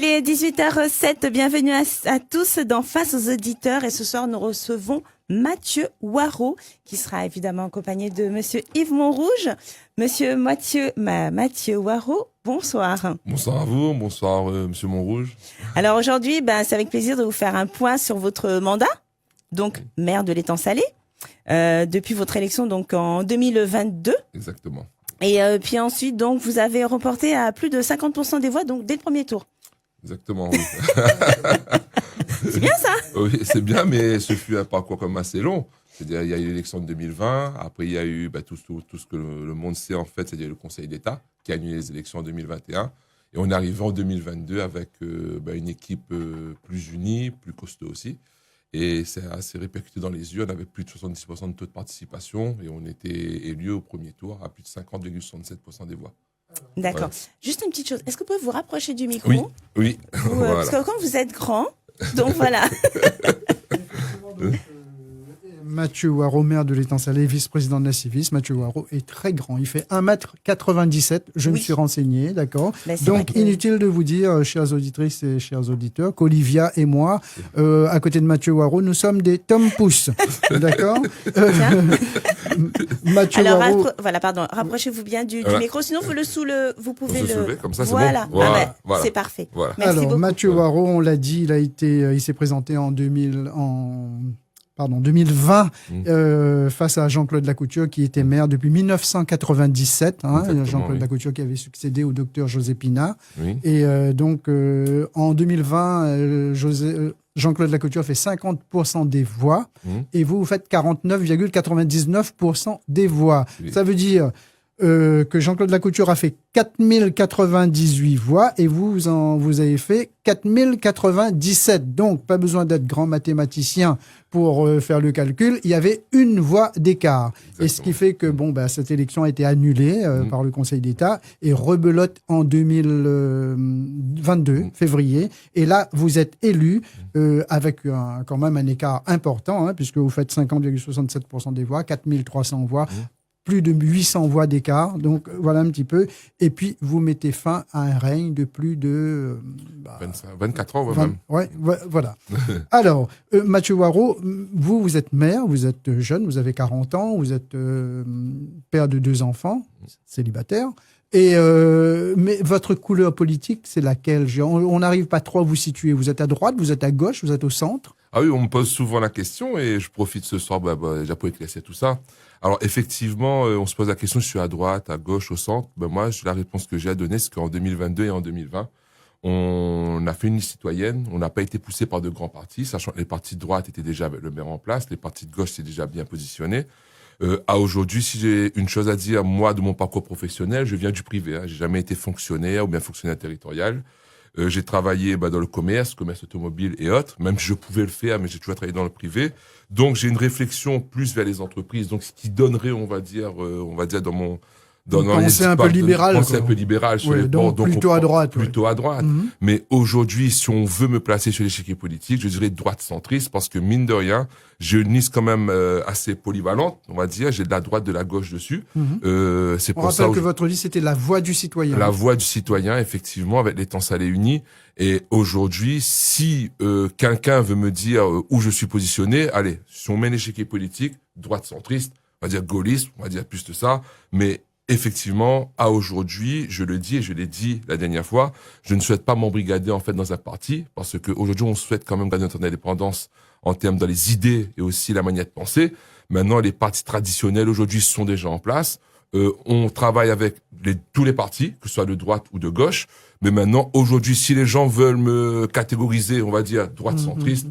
Il est 18h07, bienvenue à tous dans Face aux auditeurs et ce soir nous recevons Mathieu Waro qui sera évidemment accompagné de Monsieur Yves Montrouge. Monsieur Mathieu Waro, bonsoir. Bonsoir à vous, bonsoir Monsieur Montrouge. Alors aujourd'hui, c'est avec plaisir de vous faire un point sur votre mandat, donc maire de l'Étang Salé, depuis votre élection donc en 2022. Exactement. Et puis ensuite, donc, vous avez remporté à plus de 50% des voix, donc dès le premier tour. Exactement, oui. C'est bien ça. Oui, c'est bien, mais ce fut un parcours quand même assez long. C'est-à-dire, il y a eu l'élection de 2020, après il y a eu tout ce que le monde sait en fait, c'est-à-dire le Conseil d'État qui a annulé les élections en 2021. Et on est arrivé en 2022 avec une équipe plus unie, plus costaud aussi. Et c'est assez répercuté dans les yeux. On avait plus de 70% de taux de participation et on était élu au premier tour à plus de 50,67% des voix. D'accord. Ouais. Juste une petite chose. Est-ce que vous pouvez vous rapprocher du micro ? Oui. Voilà. Parce que quand vous êtes grand, donc voilà. Mathieu Waro, maire de l'Étang Salé, vice-président de la Civis. Mathieu Waro est très grand. Il fait 1m97. Je me suis renseigné, d'accord. Donc, inutile de vous dire, chères auditrices et chers auditeurs, qu'Olivia et moi, à côté de Mathieu Waro, nous sommes des Tom Pouce. D'accord. Mathieu Waro. Voilà, pardon. Rapprochez-vous bien du micro. Sinon, vous pouvez le soulever, comme ça, c'est voilà. bon. Voilà. C'est parfait. Voilà. Merci Alors, beaucoup. Mathieu Waro, on l'a dit, il s'est présenté en 2020, face à Jean-Claude Lacouture, qui était maire depuis 1997. Jean-Claude Lacouture qui avait succédé au docteur José Pina. Oui. Et en 2020, Jean-Claude Lacouture fait 50% des voix et vous faites 49,99% des voix. Oui. Ça veut dire que Jean-Claude Lacouture a fait 4098 voix et vous avez fait 4097. Donc, pas besoin d'être grand mathématicien pour faire le calcul. Il y avait une voix d'écart. Exactement. Et ce qui fait que cette élection a été annulée par le Conseil d'État et rebelote en 2022, février. Et là, vous êtes élu avec quand même un écart important, puisque vous faites 50,67% des voix, 4300 voix. Plus de 800 voix d'écart, donc voilà un petit peu. Et puis, vous mettez fin à un règne de plus de... 24 ans, même. Ouais, voilà. Alors, Mathieu Waro, vous êtes maire, vous êtes jeune, vous avez 40 ans, vous êtes père de 2 enfants, célibataire. Et mais votre couleur politique, c'est laquelle ? On n'arrive pas trop à vous situer. Vous êtes à droite, vous êtes à gauche, vous êtes au centre ? Ah oui, on me pose souvent la question et je profite ce soir déjà pour éclaircir tout ça. Alors effectivement, on se pose la question, je suis à droite, à gauche, au centre. Moi, la réponse que j'ai à donner, c'est qu'en 2022 et en 2020, on a fait une liste citoyenne, on n'a pas été poussé par de grands partis, sachant que les partis de droite étaient déjà avec le maire en place, les partis de gauche étaient déjà bien positionnés. À aujourd'hui, si j'ai une chose à dire, moi, de mon parcours professionnel, je viens du privé. J'ai jamais été fonctionnaire ou bien fonctionnaire territorial. J'ai travaillé dans le commerce automobile et autres, même si je pouvais le faire, mais j'ai toujours travaillé dans le privé. Donc, j'ai une réflexion plus vers les entreprises. Donc, ce qui donnerait, on va dire dans mon... Pensée un peu libérale. Pensée un peu libérale sur les bords. Donc plutôt à droite. Plutôt à droite. Mais aujourd'hui, si on veut me placer sur l'échiquier politique, je dirais droite centriste, parce que mine de rien, j'ai une liste quand même assez polyvalente, on va dire. J'ai de la droite, de la gauche dessus. C'est pour ça que votre liste, c'était la voix du citoyen. La voix du citoyen, effectivement, avec l'Étang Salé uni. Et aujourd'hui, si quelqu'un veut me dire où je suis positionné, allez, si on met l'échiquier politique, droite centriste, on va dire gaulliste, on va dire plus de ça, mais effectivement, à aujourd'hui, je le dis et je l'ai dit la dernière fois, je ne souhaite pas m'embrigader en fait dans un parti parce que aujourd'hui on souhaite quand même garder notre indépendance en termes dans les idées et aussi la manière de penser. Maintenant, les partis traditionnels aujourd'hui sont déjà en place. On travaille avec tous les partis, que ce soit de droite ou de gauche. Mais maintenant, aujourd'hui, si les gens veulent me catégoriser, on va dire droite centriste.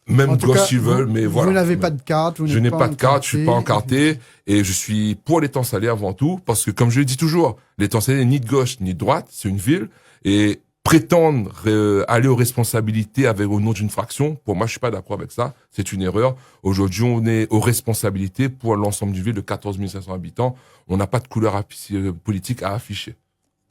Même gauche s'ils veulent, mais voilà. Vous n'avez pas de carte. Je n'ai pas de carte, je suis pas encarté et je suis pour l'Étang Salé avant tout parce que, comme je le dis toujours, l'Étang Salé n'est ni de gauche ni de droite, c'est une ville et prétendre aller aux responsabilités au nom d'une fraction, pour moi, je suis pas d'accord avec ça. C'est une erreur. Aujourd'hui, on est aux responsabilités pour l'ensemble du ville de 14 500 habitants. On n'a pas de couleur politique à afficher.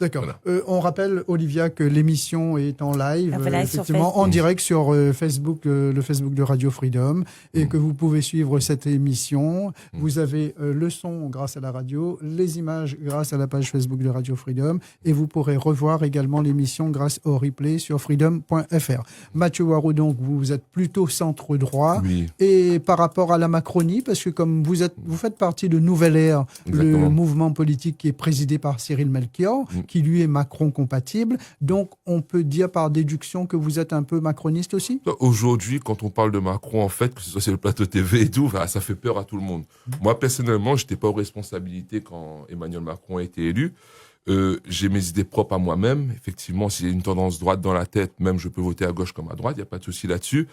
D'accord. Voilà. On rappelle, Olivia, que l'émission est en live, Voilà, sur effectivement, en direct sur Facebook, le Facebook de Radio Freedom, et que vous pouvez suivre cette émission. Vous avez le son grâce à la radio, les images grâce à la page Facebook de Radio Freedom, et vous pourrez revoir également l'émission grâce au replay sur freedom.fr. Mathieu Waro, donc, vous êtes plutôt centre-droit. Oui. Et par rapport à la Macronie, parce que comme vous faites partie de Nouvelle Ère, Exactement. le mouvement politique qui est présidé par Cyril Melchior, qui lui est Macron compatible. Donc, on peut dire par déduction que vous êtes un peu macroniste aussi? Aujourd'hui, quand on parle de Macron, en fait, que ce soit sur le plateau TV et tout, ça fait peur à tout le monde. Moi, personnellement, je n'étais pas aux responsabilités quand Emmanuel Macron a été élu. J'ai mes idées propres à moi-même. Effectivement, s'il y a une tendance droite dans la tête, même je peux voter à gauche comme à droite, il n'y a pas de souci là-dessus.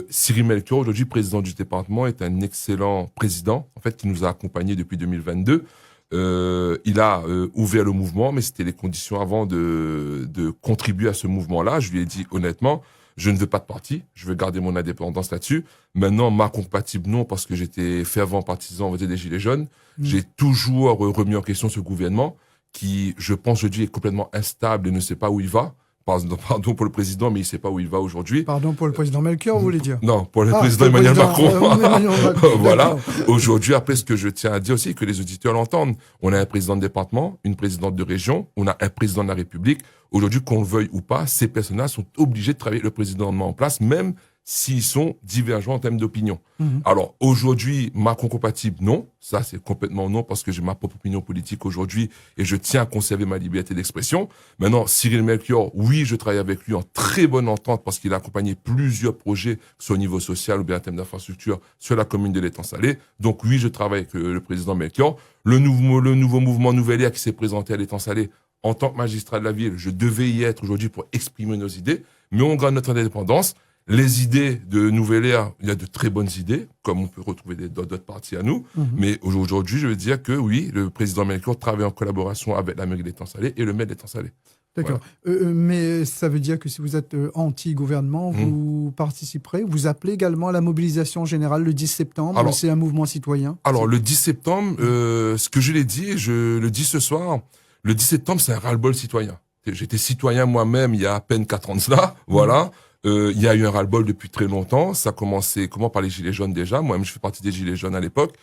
Cyril Melchior, aujourd'hui président du département, est un excellent président, en fait, qui nous a accompagnés depuis 2022. Il a ouvert le mouvement, mais c'était les conditions avant de contribuer à ce mouvement-là. Je lui ai dit honnêtement, je ne veux pas de parti, je veux garder mon indépendance là-dessus. Maintenant, Macron compatible, non, parce que j'étais fervent partisan, on va dire, des Gilets jaunes. J'ai toujours remis en question ce gouvernement qui, je pense, aujourd'hui, est complètement instable et ne sait pas où il va. Pardon pour le président, mais il ne sait pas où il va aujourd'hui. Pardon pour le président Melchior, vous voulez dire? Non, pour le président Emmanuel Macron. Macron. Voilà. Aujourd'hui, après, ce que je tiens à dire aussi, que les auditeurs l'entendent. On a un président de département, une présidente de région, on a un président de la République. Aujourd'hui, qu'on le veuille ou pas, ces personnes-là sont obligés de travailler avec le président en place, même s'ils sont divergents en termes d'opinion. Alors, aujourd'hui, Macron compatible, non. Ça, c'est complètement non, parce que j'ai ma propre opinion politique aujourd'hui et je tiens à conserver ma liberté d'expression. Maintenant, Cyril Melchior, oui, je travaille avec lui en très bonne entente parce qu'il a accompagné plusieurs projets, que ce soit au niveau social ou bien en termes d'infrastructure, sur la commune de l'Étang-Salé. Donc, oui, je travaille avec le président Melchior. Le nouveau mouvement Nouvelle Ère qui s'est présenté à l'Étang-Salé, en tant que magistrat de la ville, je devais y être aujourd'hui pour exprimer nos idées, mais on garde notre indépendance. Les idées de Nouvelle Ère, il y a de très bonnes idées, comme on peut retrouver d'autres partis à nous. Mais aujourd'hui, je veux dire que oui, le président Melchior travaille en collaboration avec la mairie d'Étang-Salé et le maire d'Étang-Salé. D'accord. Mais ça veut dire que si vous êtes anti-gouvernement, vous participerez, vous appelez également à la mobilisation générale le 10 septembre. Alors, c'est un mouvement citoyen. Alors, le 10 septembre, ce que je l'ai dit, je le dis ce soir, le 10 septembre, c'est un ras-le-bol citoyen. J'étais citoyen moi-même il y a à peine 4 ans de cela, voilà. Il y a eu un ras-le-bol depuis très longtemps. Ça a commencé par les Gilets jaunes déjà. Moi-même, je fais partie des Gilets jaunes à l'époque.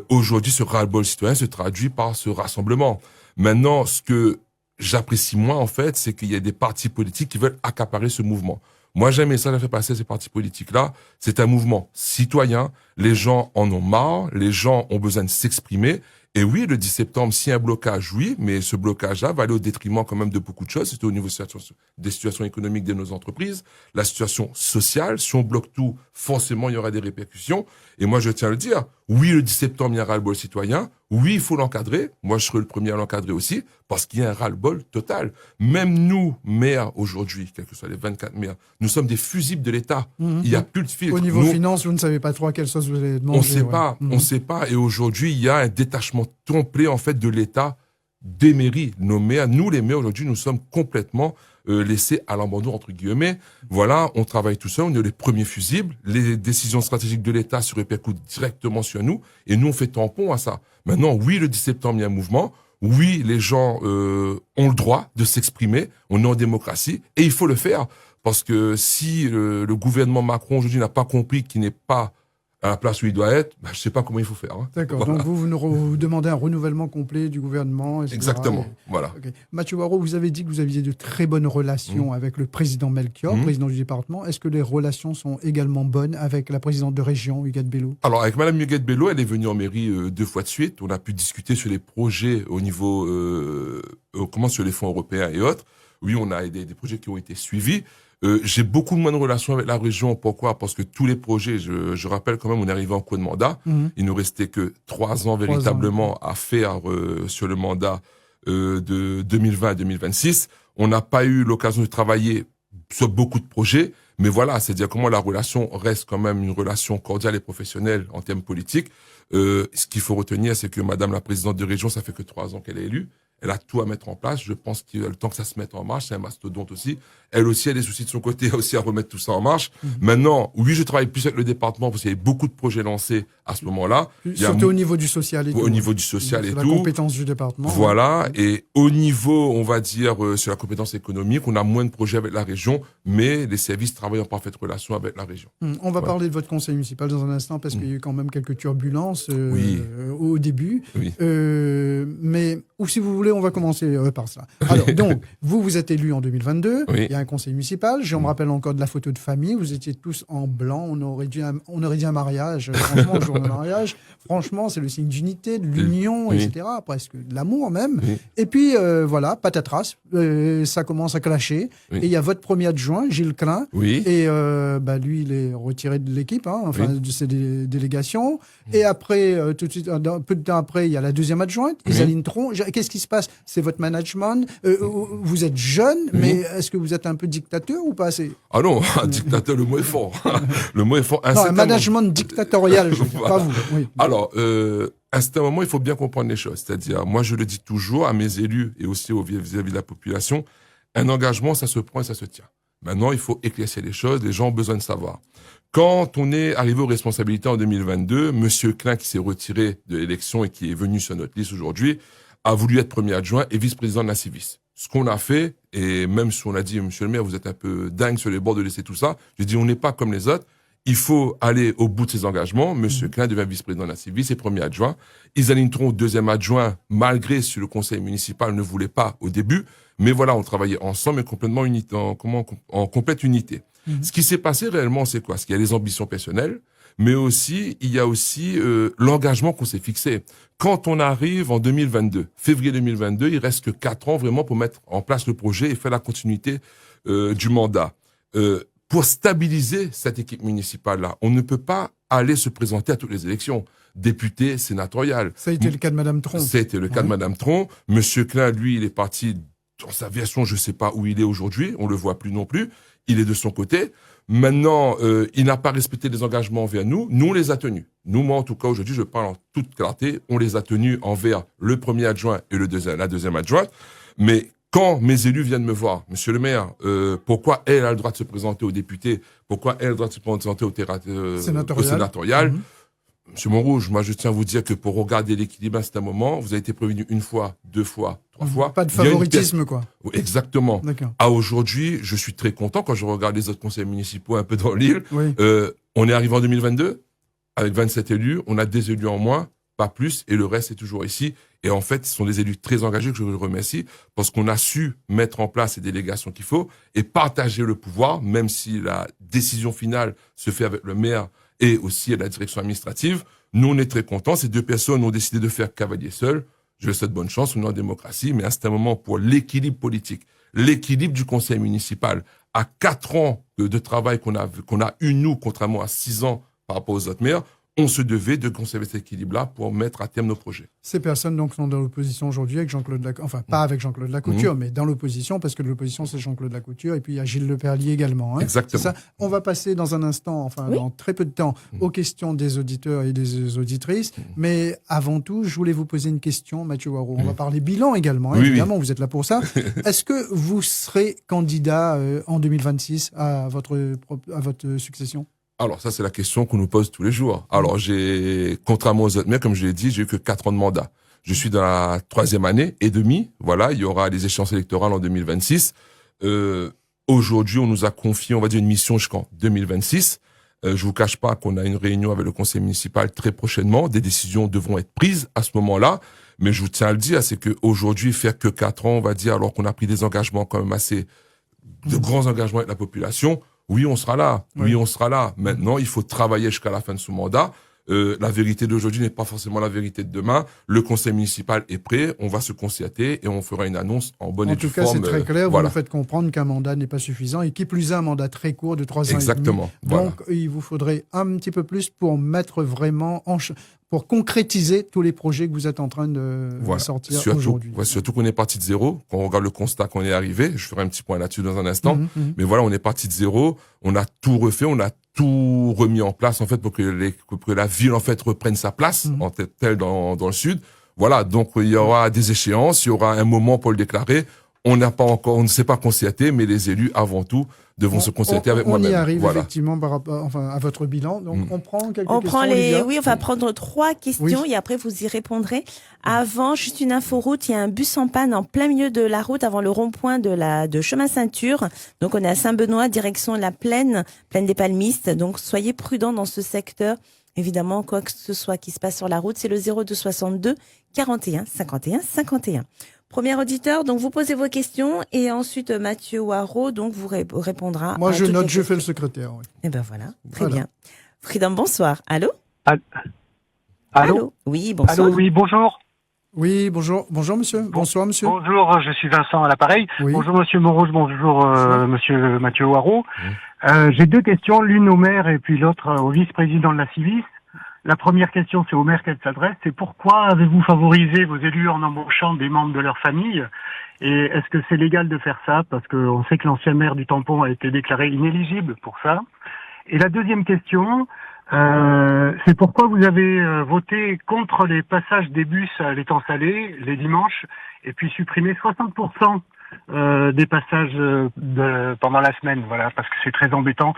Aujourd'hui, ce ras-le-bol citoyen se traduit par ce rassemblement. Maintenant, ce que j'apprécie moins, en fait, c'est qu'il y a des partis politiques qui veulent accaparer ce mouvement. Moi, j'ai un message à faire passer à ces partis politiques-là. C'est un mouvement citoyen. Les gens en ont marre. Les gens ont besoin de s'exprimer. Et oui, le 10 septembre, s'il y a un blocage, oui, mais ce blocage-là va aller au détriment quand même de beaucoup de choses. C'est au niveau des situations économiques de nos entreprises, la situation sociale. Si on bloque tout, forcément, il y aura des répercussions. Et moi, je tiens à le dire. Oui, le 10 septembre, il y a un ras-le-bol citoyen. Oui, il faut l'encadrer. Moi, je serai le premier à l'encadrer aussi, parce qu'il y a un ras-le-bol total. Même nous, maires, aujourd'hui, quels que soient les 24 maires, nous sommes des fusibles de l'État. Il n'y a plus de filtre. Au niveau finance, vous ne savez pas trop à quelle sauce vous allez demander. On sait pas. Et aujourd'hui, il y a un détachement complet, en fait, de l'État des mairies. Nos maires, nous, les maires, aujourd'hui, nous sommes complètement laissés à l'abandon, entre guillemets. Voilà, on travaille tout seul, on est les premiers fusibles. Les décisions stratégiques de l'État se répercutent directement sur nous. Et nous, on fait tampon à ça. Maintenant, oui, le 10 septembre, il y a un mouvement. Oui, les gens ont le droit de s'exprimer. On est en démocratie. Et il faut le faire. Parce que si le gouvernement Macron, aujourd'hui, n'a pas compris qu'il n'est pas à la place où il doit être, je ne sais pas comment il faut faire. Hein. D'accord, voilà. Donc vous demandez un renouvellement complet du gouvernement, etc. Exactement, voilà. Okay. Mathieu Waro, vous avez dit que vous aviez de très bonnes relations avec le président Melchior, président du département. Est-ce que les relations sont également bonnes avec la présidente de région, Huguette Bello? Alors, avec Madame Huguette Bello, elle est venue en mairie 2 fois de suite. On a pu discuter sur les projets au niveau, sur les fonds européens et autres. Oui, on a des projets qui ont été suivis. J'ai beaucoup moins de relations avec la région. Pourquoi? Parce que tous les projets, je rappelle quand même, on est arrivé en cours de mandat. Il nous restait que 3 ans véritablement à faire sur le mandat de 2020 à 2026. On n'a pas eu l'occasion de travailler sur beaucoup de projets. Mais voilà, c'est-à-dire comment la relation reste quand même une relation cordiale et professionnelle en termes politiques. Ce qu'il faut retenir, c'est que Madame la présidente de région, ça fait que 3 ans qu'elle est élue. Elle a tout à mettre en place. Je pense que le temps que ça se mette en marche, c'est un mastodonte aussi. Elle aussi a des soucis de son côté aussi à remettre tout ça en marche. Maintenant, oui, je travaille plus avec le département parce qu'il y avait beaucoup de projets lancés à ce moment-là. Surtout au niveau du social et tout. Au niveau du social et c'est tout. la compétence du département. Voilà. Et au niveau, on va dire, sur la compétence économique, on a moins de projets avec la région, mais les services travaillent en parfaite relation avec la région. On va parler de votre conseil municipal dans un instant parce qu'il y a eu quand même quelques turbulences au début. Oui. Mais, ou si vous voulez, on va commencer par ça. Alors, donc, vous êtes élu en 2022. Oui. Il y a un conseil municipal. Je me rappelle encore de la photo de famille. Vous étiez tous en blanc. On aurait dit un mariage. Franchement, le jour du mariage. Franchement, c'est le signe d'unité, de l'union, etc. Presque de l'amour même. Oui. Et puis, voilà, patatras. Ça commence à clasher. Oui. Et il y a votre premier adjoint, Gilles Klein. Oui. Et lui, il est retiré de l'équipe, de ses délégations. Et après, tout de suite, peu de temps après, il y a la deuxième adjointe, Isaline Tron. Qu'est-ce qui se passe? C'est votre management. Vous êtes jeune, mais est-ce que vous êtes un peu dictateur ou pas assez? Ah non, un dictateur, le mot est fort. Le mot est fort. Non, un management dictatorial, pas vous. Oui. Alors, à un certain moment, il faut bien comprendre les choses. C'est-à-dire, moi, je le dis toujours à mes élus et aussi vis-à-vis de la population, un engagement, ça se prend et ça se tient. Maintenant, il faut éclaircir les choses. Les gens ont besoin de savoir. Quand on est arrivé aux responsabilités en 2022, Monsieur Klein, qui s'est retiré de l'élection et qui est venu sur notre liste aujourd'hui, a voulu être premier adjoint et vice-président de la Civis. Ce qu'on a fait, et même si on a dit, monsieur le maire, vous êtes un peu dingue sur les bords de laisser tout ça, j'ai dit, on n'est pas comme les autres. Il faut aller au bout de ses engagements. Monsieur Klein devient vice-président de la Civis et premier adjoint. Isaline Tron, deuxième adjoint, malgré si le conseil municipal ne voulait pas au début. Mais voilà, on travaillait ensemble et complètement en complète unité. Ce qui s'est passé réellement, c'est quoi? C'est qu'il y a les ambitions personnelles, mais aussi, il y a aussi l'engagement qu'on s'est fixé. Quand on arrive en 2022, février 2022, il reste que 4 ans vraiment pour mettre en place le projet et faire la continuité du mandat. Pour stabiliser cette équipe municipale-là, on ne peut pas aller se présenter à toutes les élections. Député, sénatorial. Ça a été le cas de Madame Tron. Ça a été le cas de Madame Tron. Monsieur Klein, lui, il est parti dans sa version, je sais pas où il est aujourd'hui, on le voit plus non plus. Il est de son côté. Maintenant, il n'a pas respecté les engagements envers nous. Nous, on les a tenus. Nous, moi, en tout cas, aujourd'hui, je parle en toute clarté. On les a tenus envers le premier adjoint et la deuxième adjointe. Mais quand mes élus viennent me voir, monsieur le maire, pourquoi elle a le droit de se présenter aux députés? Pourquoi elle a le droit de se présenter au sénatorial? Monsieur Montrouge, moi, je tiens à vous dire que pour regarder l'équilibre à cet moment, vous avez été prévenu 1 fois, 2 fois, 3 fois. Pas de favoritisme, quoi. Oui, exactement. D'accord. À aujourd'hui, je suis très content quand je regarde les autres conseils municipaux un peu dans l'île. Oui. On est arrivé en 2022 avec 27 élus. On a des élus en moins, pas plus, et le reste est toujours ici. Et en fait, ce sont des élus très engagés que je vous remercie parce qu'on a su mettre en place les délégations qu'il faut et partager le pouvoir, même si la décision finale se fait avec le maire et aussi à la direction administrative. Nous, on est très contents. Ces 2 personnes ont décidé de faire cavalier seul. Je leur souhaite bonne chance, on est en démocratie, mais à un moment pour l'équilibre politique, l'équilibre du conseil municipal, à 4 ans de travail qu'on a eu, nous, contrairement à 6 ans par rapport aux autres maires, on se devait de conserver cet équilibre-là pour mettre à terme nos projets. Ces personnes donc sont dans l'opposition aujourd'hui avec Jean-Claude Lacouture, enfin pas avec Jean-Claude Lacouture, mais dans l'opposition, parce que l'opposition c'est Jean-Claude Lacouture et puis il y a Gilles Leperlier également. Exactement. C'est ça. On va passer dans un instant, dans très peu de temps, aux questions des auditeurs et des auditrices. Mais avant tout, je voulais vous poser une question, Mathieu Waro. On va parler bilan également, évidemment, vous êtes là pour ça. Est-ce que vous serez candidat en 2026 à votre succession? Alors, ça, c'est la question qu'on nous pose tous les jours. Alors, contrairement aux autres maires, comme je l'ai dit, j'ai eu que 4 ans de mandat. Je suis dans la 3e année et demie. Voilà, il y aura les échéances électorales en 2026. Aujourd'hui, on nous a confié, on va dire, une mission jusqu'en 2026. Je vous cache pas qu'on a une réunion avec le conseil municipal très prochainement. Des décisions devront être prises à ce moment-là. Mais je vous tiens à le dire, c'est qu'aujourd'hui, faire que 4 ans, on va dire, alors qu'on a pris des engagements quand même assez, de grands engagements avec la population, oui, on sera là. Oui, on sera là. Maintenant, il faut travailler jusqu'à la fin de ce mandat. La vérité d'aujourd'hui n'est pas forcément la vérité de demain. Le conseil municipal est prêt. On va se concerter et on fera une annonce en bonne et due forme. En tout cas, c'est très clair. Vous nous faites comprendre qu'un mandat n'est pas suffisant et qui plus est un mandat très court de 3 ans. Exactement. Et demi. Donc, il vous faudrait un petit peu plus pour mettre vraiment pour concrétiser tous les projets que vous êtes en train de sortir aujourd'hui. Surtout qu'on est parti de zéro. Quand on regarde le constat qu'on est arrivé, je ferai un petit point là-dessus dans un instant. Mais voilà, on est parti de zéro. On a tout refait, on a tout remis en place en fait pour que la ville en fait reprenne sa place en telle dans le sud. Voilà, donc il y aura des échéances, il y aura un moment pour le déclarer. On ne s'est pas concerté, mais les élus, avant tout, devront se concerter avec moi-même. On y arrive voilà. effectivement par rapport, à votre bilan. Donc, on prend quelques On questions. prend Olivia. oui, on va prendre 3 questions Oui. et après vous y répondrez. Avant, juste une info route, il y a un bus en panne en plein milieu de la route avant le rond-point de chemin ceinture. Donc on est à Saint-Benoît, direction la plaine des Palmistes. Donc soyez prudents dans ce secteur. Évidemment, quoi que ce soit qui se passe sur la route, c'est le 02 62 41 51 51. Premier auditeur, donc vous posez vos questions et ensuite Mathieu Waro donc vous répondra. Moi, à je toutes note, les je fais questions. le secrétaire. Oui. Eh ben voilà, très Voilà. bien. Freedom, bonsoir. Allô? Allô? Oui, bonsoir. Allô, oui, bonjour. Oui, bonjour. Bonjour, monsieur. Bonsoir, monsieur. Bonjour, je suis Vincent à l'appareil. Oui. Bonjour, monsieur Montrouge, bonjour, Bonjour. monsieur Mathieu Waro. J'ai 2 questions, l'une au maire et puis l'autre au vice-président de la Civis. La première question, c'est au maire qu'elle s'adresse, c'est pourquoi avez-vous favorisé vos élus en embauchant des membres de leur famille? Et est-ce que c'est légal de faire ça? Parce qu'on sait que l'ancien maire du Tampon a été déclaré inéligible pour ça. Et la deuxième question, c'est pourquoi vous avez voté contre les passages des bus à l'étang salé les dimanches et puis supprimé 60% des passages pendant la semaine, voilà, parce que c'est très embêtant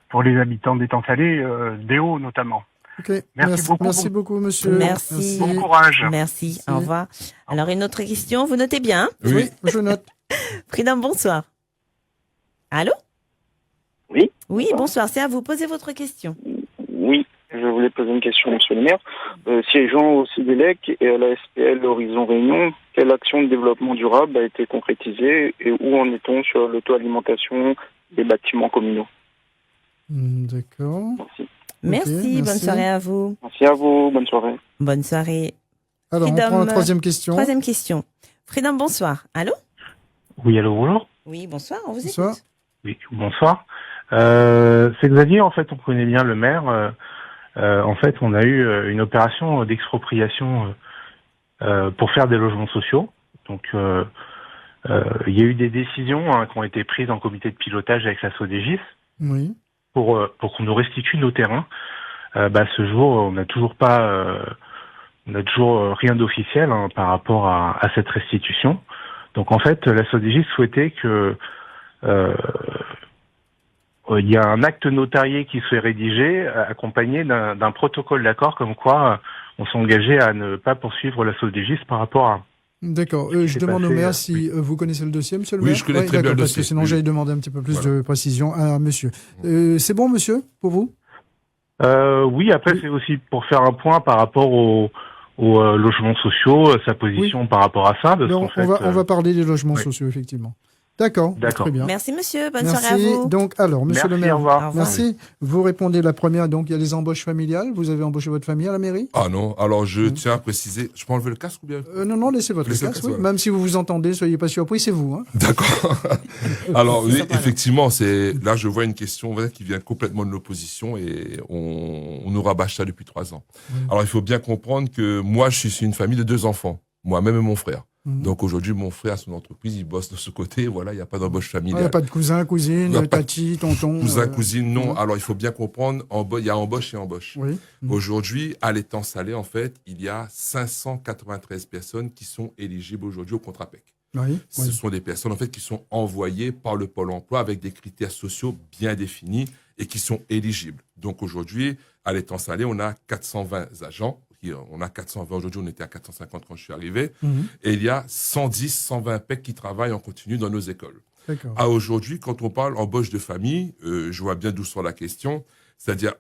pour les habitants d'étang salé, des Hauts notamment. Ok. Merci beaucoup. Merci beaucoup, monsieur. Merci. Bon courage. Merci, au revoir. Alors, une autre question, vous notez bien. Oui, je note. Freedom, bonsoir. Allô? Oui. Oui, bonsoir, c'est à vous. Posez votre question. Oui, je voulais poser une question, monsieur le maire. Siégeant au CIDELEC et à la SPL Horizon Réunion, quelle action de développement durable a été concrétisée et où en est-on sur l'auto-alimentation des bâtiments communaux? D'accord. Merci. Merci, bonne merci. soirée à vous. Merci à vous, bonne soirée. Bonne soirée. Alors, on Freedom, prend la troisième question. Troisième question. Freedom, bonsoir. Allô? Oui, allô, bonjour. Oui, bonsoir, on vous Bonsoir. écoute. Oui, bonsoir. C'est Xavier, en fait, on connaît bien le maire. En fait, on a eu une opération d'expropriation pour faire des logements sociaux. Donc, il y a eu des décisions qui ont été prises en comité de pilotage avec la SODEGIS Oui. pour qu'on nous restitue nos terrains. Ce jour, on n'a toujours rien d'officiel par rapport à cette restitution. Donc, en fait, la SODEGIS souhaitait que il y a un acte notarié qui soit rédigé, accompagné d'un protocole d'accord comme quoi on s'engageait à ne pas poursuivre la SODEGIS par rapport à... D'accord. Je s'est demande au passé, maire si vous connaissez le dossier, monsieur le Oui, maire. je connais très bien le parce dossier. que sinon, Oui. j'allais demander un petit peu plus Voilà. de précision à monsieur. C'est bon, monsieur, pour vous? Oui, après, Oui. c'est aussi pour faire un point par rapport aux logements sociaux, sa position par rapport à ça. Parce Donc, qu'en fait, on va parler des logements oui. sociaux, effectivement. D'accord. D'accord. Très bien. Merci, monsieur. Bonne Merci. soirée à vous. Donc, alors, monsieur merci, le maire. au revoir. Au revoir. Merci. Vous répondez la première. Donc, il y a les embauches familiales. Vous avez embauché votre famille à la mairie? Ah non, alors je tiens à préciser, je peux enlever le casque ou bien? Non, laissez votre Laissez le casque. casque, Oui. voilà. Même si vous vous entendez, soyez pas surpris, c'est vous. Hein. D'accord. Alors oui, sympa, là. effectivement, là je vois une question voilà, qui vient complètement de l'opposition et on nous rabâche ça depuis 3 ans. Alors il faut bien comprendre que moi je suis une famille de 2 enfants, moi-même et mon frère. Donc aujourd'hui mon frère a son entreprise, il bosse de ce côté, voilà, il n'y a pas d'embauche Il n'y familiale. a pas de cousin, cousine, Il y a pas de tati, tonton. Cousin, cousine, non. ouais. Alors il faut bien comprendre, il y a embauche et embauche. Oui. Aujourd'hui, à l'étang salé, en fait, il y a 593 personnes qui sont éligibles aujourd'hui au contrat PEC. Oui. Ce sont des personnes en fait qui sont envoyées par le Pôle emploi avec des critères sociaux bien définis et qui sont éligibles. Donc aujourd'hui, à l'étang salé, on a 420 agents. On a 420 aujourd'hui, on était à 450 quand je suis arrivé. Et il y a 110, 120 PEC qui travaillent en continu dans nos écoles. D'accord. À aujourd'hui, quand on parle embauche de famille, je vois bien d'où sort la question. C'est-à-dire,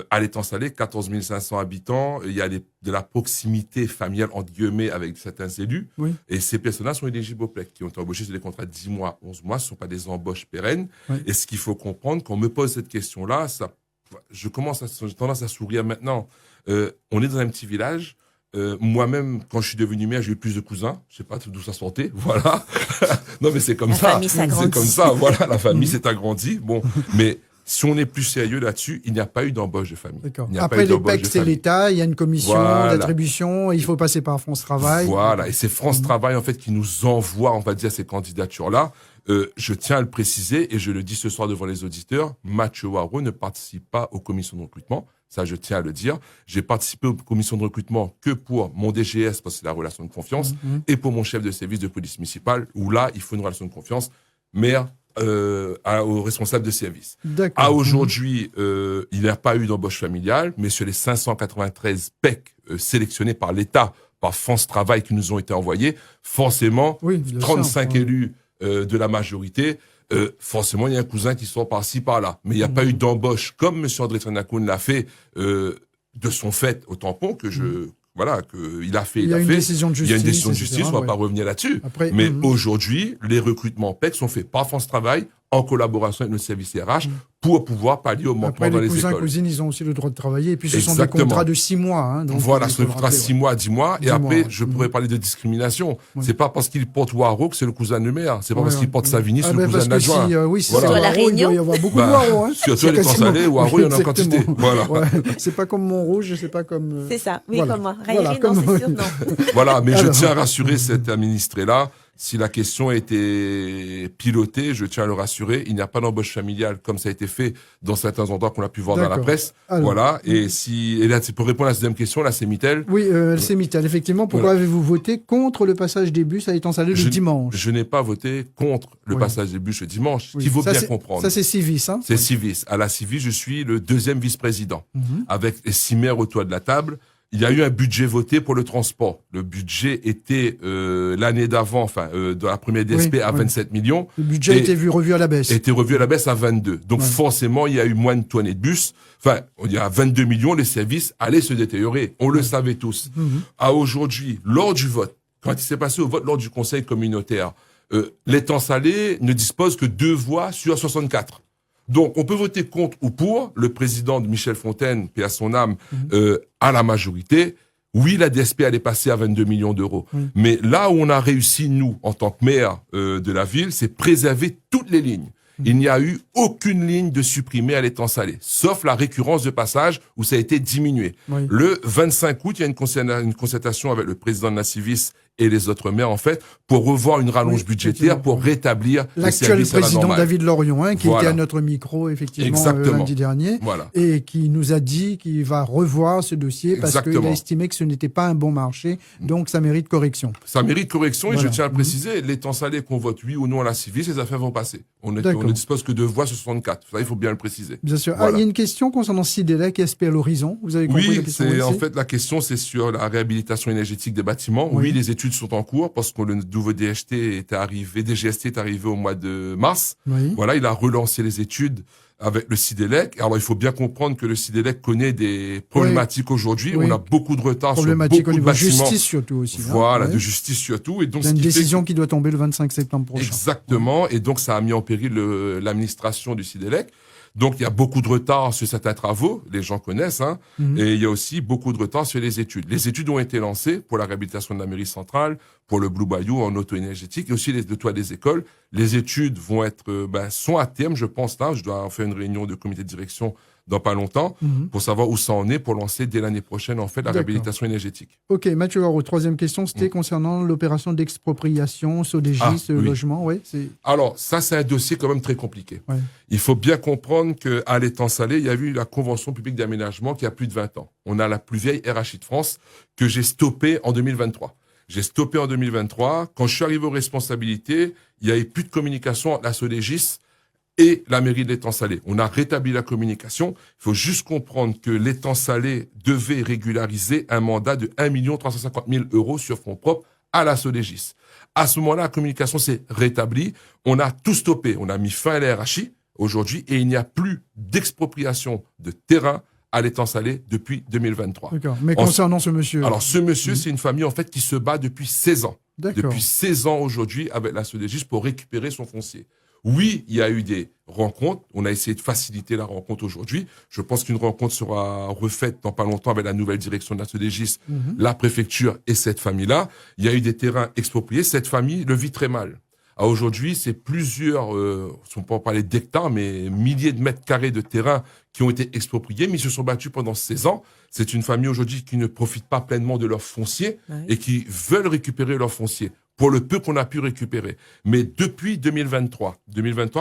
à l'étang salé, 14 500 habitants, il y a de la proximité familiale, entre guillemets, avec certains élus. Oui. Et ces personnes-là sont éligibles au PEC, qui ont été embauchés sur des contrats de 10 mois, 11 mois. Ce ne sont pas des embauches pérennes. Oui. Et ce qu'il faut comprendre, quand on me pose cette question-là, j'ai tendance à sourire maintenant. On est dans un petit village. Moi-même, quand je suis devenu maire, j'ai eu plus de cousins. Je sais pas d'où ça sortait. Voilà. Non, mais c'est comme La ça. famille s'agrandit. C'est comme ça. Voilà, la famille s'est agrandie. Bon, mais si on est plus sérieux là-dessus, il n'y a pas eu d'embauche de famille. D'accord. Il n'y a Après, pas eu les d'embauche PEC, de c'est famille. l'État, il y a une commission Voilà. d'attribution, il faut passer par France Travail. Voilà. Et c'est France Travail, en fait, qui nous envoie, on va dire, ces candidatures-là. Je tiens à le préciser et je le dis ce soir devant les auditeurs, Mathieu Waro ne participe pas aux commissions de recrutement. Ça, je tiens à le dire. J'ai participé aux commissions de recrutement que pour mon DGS, parce que c'est la relation de confiance, et pour mon chef de service de police municipale, où là, il faut une relation de confiance, maire au responsable de service. D'accord. À aujourd'hui, il n'y a pas eu d'embauche familiale, mais sur les 593 PEC sélectionnés par l'État, par France Travail qui nous ont été envoyés, forcément, Oui, bien sûr. 35 élus de la majorité, forcément, il y a un cousin qui sort par-ci, par-là. Mais il n'y a pas eu d'embauche, comme M. André Tranakoun l'a fait, de son fait au tampon, que il a fait, Il y a une fait. décision de Il y a une justice, décision de justice, on ne va ouais. pas revenir là-dessus. Après, Mais aujourd'hui, les recrutements PEC sont faits par France Travail, en collaboration avec le service RH, pour pouvoir pallier au manquement Après, dans les les cousins, écoles. cousines, ils ont aussi le droit de travailler. Et puis, ce sont des Exactement. contrats de 6 mois. Hein, donc Voilà, il ce faut le contrat rappeler, 6 mois, 10 mois. Et 10 après, mois, ouais. je pourrais parler de discrimination. Ouais. C'est pas parce qu'il porte Waro que c'est le cousin de maire. C'est pas Ouais, parce qu'il ouais. porte Savigny, c'est le cousin parce de que l'adjoint. si, oui, si Voilà. c'est Surtout à La Waro, il Réunion. doit y avoir beaucoup de Bah, Waro. Hein. surtout C'est à l'étang quasiment- salé, Waro, il y en a en exactement. quantité. Voilà. Ouais. C'est pas comme Montrouge, c'est pas comme... C'est ça, oui, Voilà. comme moi. Voilà, Raillerie, comme- non, c'est sûr, non. Voilà, mais je Alors. tiens à rassurer cet administré-là. Si la question a été pilotée, je tiens à le rassurer. Il n'y a pas d'embauche familiale comme ça a été fait dans certains endroits qu'on a pu voir dans la D'accord. presse. Alors. Voilà. Et là, c'est pour répondre à la deuxième question, là, c'est Mitel. Oui, c'est Mittal. Effectivement, pourquoi avez-vous voté contre le passage des bus à Étang-Salé le dimanche? Je n'ai pas voté contre le Oui. passage des bus le dimanche. Oui. Il faut Ça, bien c'est- comprendre. Ça, c'est Civis. Hein. C'est Civis. À la Civis, je suis le deuxième vice-président. Avec les 6 maires autour de la table. Il y a eu un budget voté pour le transport. Le budget était l'année d'avant, dans la première DSP, Oui, à oui. 27 millions. Le budget a Et- été revu à la baisse. A été revu à la baisse à 22. Donc Ouais. forcément, il y a eu moins de tonnes de bus. Enfin, il y a 22 millions, les services allaient se détériorer. On le savait tous. À aujourd'hui, lors du vote, quand il s'est passé au vote lors du conseil communautaire, l'étang salé ne dispose que 2 voix sur 64. Donc, on peut voter contre ou pour. Le président de Michel Fontaine, paix à son âme, à la majorité. Oui, la DSP allait passer à 22 millions d'euros. Mais là où on a réussi, nous, en tant que maire de la ville, c'est préserver toutes les lignes. Il n'y a eu aucune ligne de supprimée à l'étang salé, sauf la récurrence de passage où ça a été diminué. Oui. Le 25 août, il y a une concertation avec le président de la Civis et les autres maires, en fait, pour revoir une rallonge Oui, budgétaire, effectivement. pour rétablir le L'actuel service à la président normale. David Lorion, hein, qui Voilà. était à notre micro, effectivement, Exactement. lundi dernier, Voilà. et qui nous a dit qu'il va revoir ce dossier parce qu'il Exactement. a estimé que ce n'était pas un bon marché, donc ça mérite correction. Ça mérite correction et Voilà. je tiens à le préciser, l'étang salé qu'on vote oui ou non à la Civis, les affaires vont passer. On D'accord. ne dispose que de voix sur 64. Ça, il faut bien le préciser. Bien sûr. Voilà. Ah, il y a une question concernant Sidelec et SP à l'horizon. Vous avez compris la Oui, question c'est ici en fait la question, c'est sur la réhabilitation énergétique des bâtiments. Oui. Oui, les études sont en cours parce que le nouveau DGST est arrivé au mois de mars. Oui. Voilà, il a relancé les études avec le Sidelec. Alors, il faut bien comprendre que le Sidelec connaît des problématiques aujourd'hui. Oui. On a beaucoup de retard sur Problématique au beaucoup de niveau bâtiments. justice surtout aussi. hein. Voilà, Ouais. de justice surtout. Et donc, Il y a ce une qui fait décision qui doit tomber le 25 septembre prochain. Exactement. Et donc, ça a mis en péril l'administration du Sidelec. Donc, il y a beaucoup de retard sur certains travaux. Les gens connaissent, hein. Et il y a aussi beaucoup de retard sur les études. Les études ont été lancées pour la réhabilitation de la mairie centrale, pour le Blue Bayou en auto-énergétique et aussi le toit des écoles. Les études vont être, sont à terme, je pense, là. Je dois en faire une réunion de comité de direction dans pas longtemps pour savoir où ça en est pour lancer dès l'année prochaine, en fait, la D'accord. réhabilitation énergétique. Ok, Mathieu Varro, troisième question, c'était concernant l'opération d'expropriation, Sodégis, oui. logement. Ouais, c'est... Alors, ça, c'est un dossier quand même très compliqué. Ouais. Il faut bien comprendre qu'à l'étang salé, il y a eu la Convention publique d'aménagement qui a plus de 20 ans. On a la plus vieille RHI de France que j'ai stoppée en 2023. J'ai stoppé en 2023. Quand je suis arrivé aux responsabilités, il n'y avait plus de communication entre la Sodégis et la mairie de l'étang salé. On a rétabli la communication. Il faut juste comprendre que l'étang salé devait régulariser un mandat de 1 350 000 € sur fonds propres à la Sodégis. À ce moment-là, la communication s'est rétablie. On a tout stoppé. On a mis fin à la RHI aujourd'hui et il n'y a plus d'expropriation de terrain à l'étang salé depuis 2023. D'accord. Mais En- concernant ce monsieur. Alors, ce monsieur, c'est une famille, en fait, qui se bat depuis 16 ans. D'accord. Depuis 16 ans aujourd'hui avec la Sodégis pour récupérer son foncier. Oui, il y a eu des rencontres. On a essayé de faciliter la rencontre aujourd'hui. Je pense qu'une rencontre sera refaite dans pas longtemps avec la nouvelle direction de la Sodégis, la préfecture et cette famille-là. Il y a eu des terrains expropriés. Cette famille le vit très mal. À aujourd'hui, c'est plusieurs, on ne peut pas parler d'hectares, mais milliers de mètres carrés de terrain qui ont été expropriés, mais ils se sont battus pendant 16 ans. C'est une famille aujourd'hui qui ne profite pas pleinement de leur foncier Ouais. et qui veulent récupérer leur foncier. pour le peu qu'on a pu récupérer. Mais depuis 2023,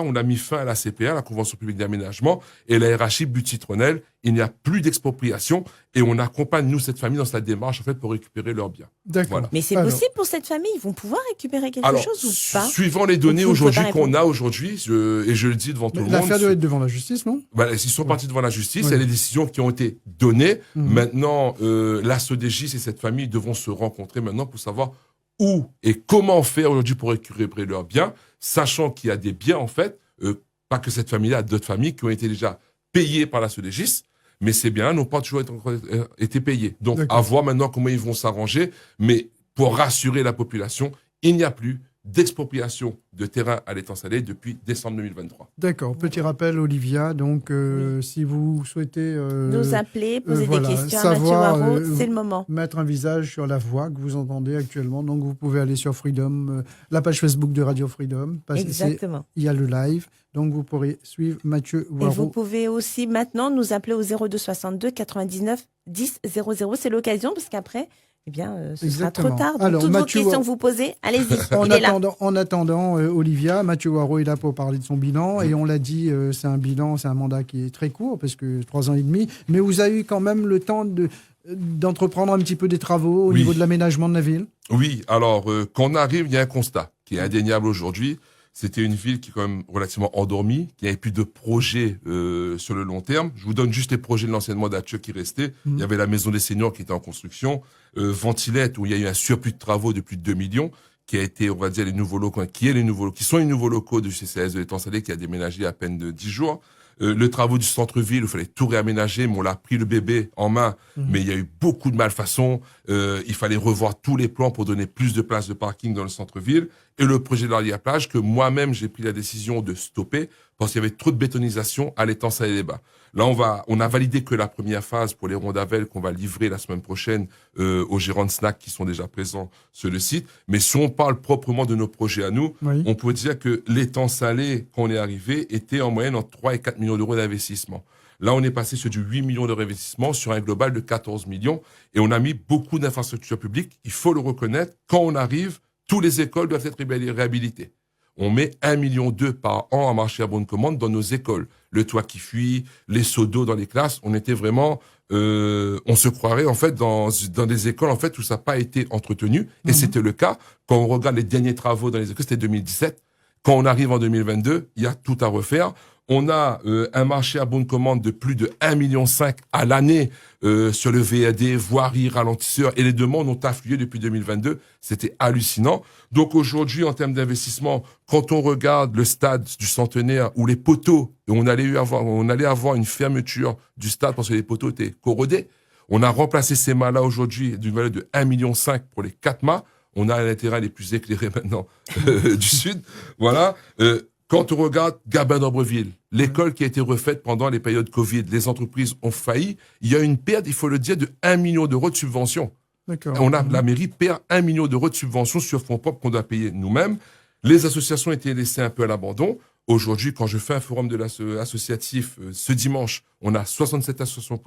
on a mis fin à la CPA, la Convention publique d'aménagement, et la RHI but-citronnelle. Il n'y a plus d'expropriation et on accompagne, nous, cette famille dans sa démarche, en fait, pour récupérer leurs biens. D'accord. Voilà. Mais c'est Alors, possible pour cette famille? Ils vont pouvoir récupérer quelque chose ou pas? Suivant les données Donc, vous ne aujourd'hui pouvez pas qu'on a aujourd'hui, et je le dis devant tout le monde. L'affaire doit être devant la justice, non? Ils sont partis devant la justice, Oui. il y a des décisions qui ont été données. Mhm. Maintenant, la SODEGIS et cette famille devront se rencontrer maintenant pour savoir où et comment faire aujourd'hui pour récupérer leurs biens, sachant qu'il y a des biens, en fait, pas que cette famille-là, d'autres familles qui ont été déjà payées par la SODEGIS, mais ces biens-là n'ont pas toujours été payés. Donc, D'accord. à voir maintenant comment ils vont s'arranger, mais pour rassurer la population, il n'y a plus d'expropriation de terrain à l'étang salé depuis décembre 2023. D'accord. Petit rappel, Olivia. Donc, si vous souhaitez Nous appeler, poser voilà, des questions à Mathieu savoir, Waro, c'est le moment. mettre un visage sur la voix que vous entendez actuellement, donc vous pouvez aller sur Freedom, la page Facebook de Radio Freedom. Parce que Exactement. il y a le live, donc vous pourrez suivre Mathieu Et vous Waro. pouvez aussi maintenant nous appeler au 02 62 99 10 00. C'est l'occasion parce qu'après, eh bien, ce Exactement. sera trop tard. Donc, Alors, toutes Mathieu vos questions Waro- que vous posez, allez-y. En Il est là. attendant, Olivia, Mathieu Waro est là pour parler de son bilan. Et on l'a dit, c'est un mandat qui est très court, parce que 3 ans et demi. Mais vous avez eu quand même le temps d'entreprendre un petit peu des travaux au Oui. niveau de l'aménagement de la ville. Oui, alors, quand on arrive, il y a un constat qui est indéniable aujourd'hui. C'était une ville qui est quand même relativement endormie, qui n'avait plus de projets sur le long terme. Je vous donne juste les projets de l'ancien mandature qui restaient. Il y avait la maison des seniors qui était en construction, Ventilette, où il y a eu un surplus de travaux de plus de 2 millions, qui a été, on va dire, les nouveaux locaux, qui sont les nouveaux locaux du CCAS de l'étang salé, qui a déménagé à peine de 10 jours. Le travaux du centre-ville, où il fallait tout réaménager, mais on l'a pris le bébé en main, mais il y a eu beaucoup de malfaçons. Il fallait revoir tous les plans pour donner plus de places de parking dans le centre-ville. Et le projet de l'arrière plage que moi-même, j'ai pris la décision de stopper parce qu'il y avait trop de bétonisation à l'étang Salé-les-Bains. Là, on a validé que la première phase pour les Rondavel qu'on va livrer la semaine prochaine aux gérants de snack qui sont déjà présents sur le site. Mais si on parle proprement de nos projets à nous, Oui. on peut dire que l'étang Salé, quand on est arrivé, était en moyenne entre 3 et 4 millions d'euros d'investissement. Là, on est passé sur du 8 millions d'euros d'investissement sur un global de 14 millions et on a mis beaucoup d'infrastructures publiques. Il faut le reconnaître. Quand on arrive, toutes les écoles doivent être réhabilitées. On met 1,2 million par an à marché à bonne commande dans nos écoles. Le toit qui fuit, les seaux d'eau dans les classes. On était vraiment, on se croirait en fait dans des écoles en fait où ça n'a pas été entretenu. Et c'était le cas. Quand on regarde les derniers travaux dans les écoles, c'était 2017. Quand on arrive en 2022, il y a tout à refaire. On a un marché à bonne commande de plus de 1,5 million à l'année sur le VAD, voirie, ralentisseur, et les demandes ont afflué depuis 2022. C'était hallucinant. Donc aujourd'hui, en termes d'investissement, quand on regarde le stade du Centenaire où les poteaux, on allait avoir une fermeture du stade parce que les poteaux étaient corrodés. On a remplacé ces mâts-là aujourd'hui d'une valeur de 1,5 million pour les 4 mâts. On a un terrain les plus éclairés maintenant du Sud. Voilà. Quand on regarde Gabin d'Ambreville, l'école qui a été refaite pendant les périodes Covid, les entreprises ont failli. Il y a une perte, il faut le dire, de 1 million d'euros de subventions. D'accord. La mairie perd 1 million d'euros de subventions sur fonds propres qu'on doit payer nous-mêmes. Les associations étaient laissées un peu à l'abandon. Aujourd'hui, quand je fais un forum associatif ce dimanche, on a 67 associations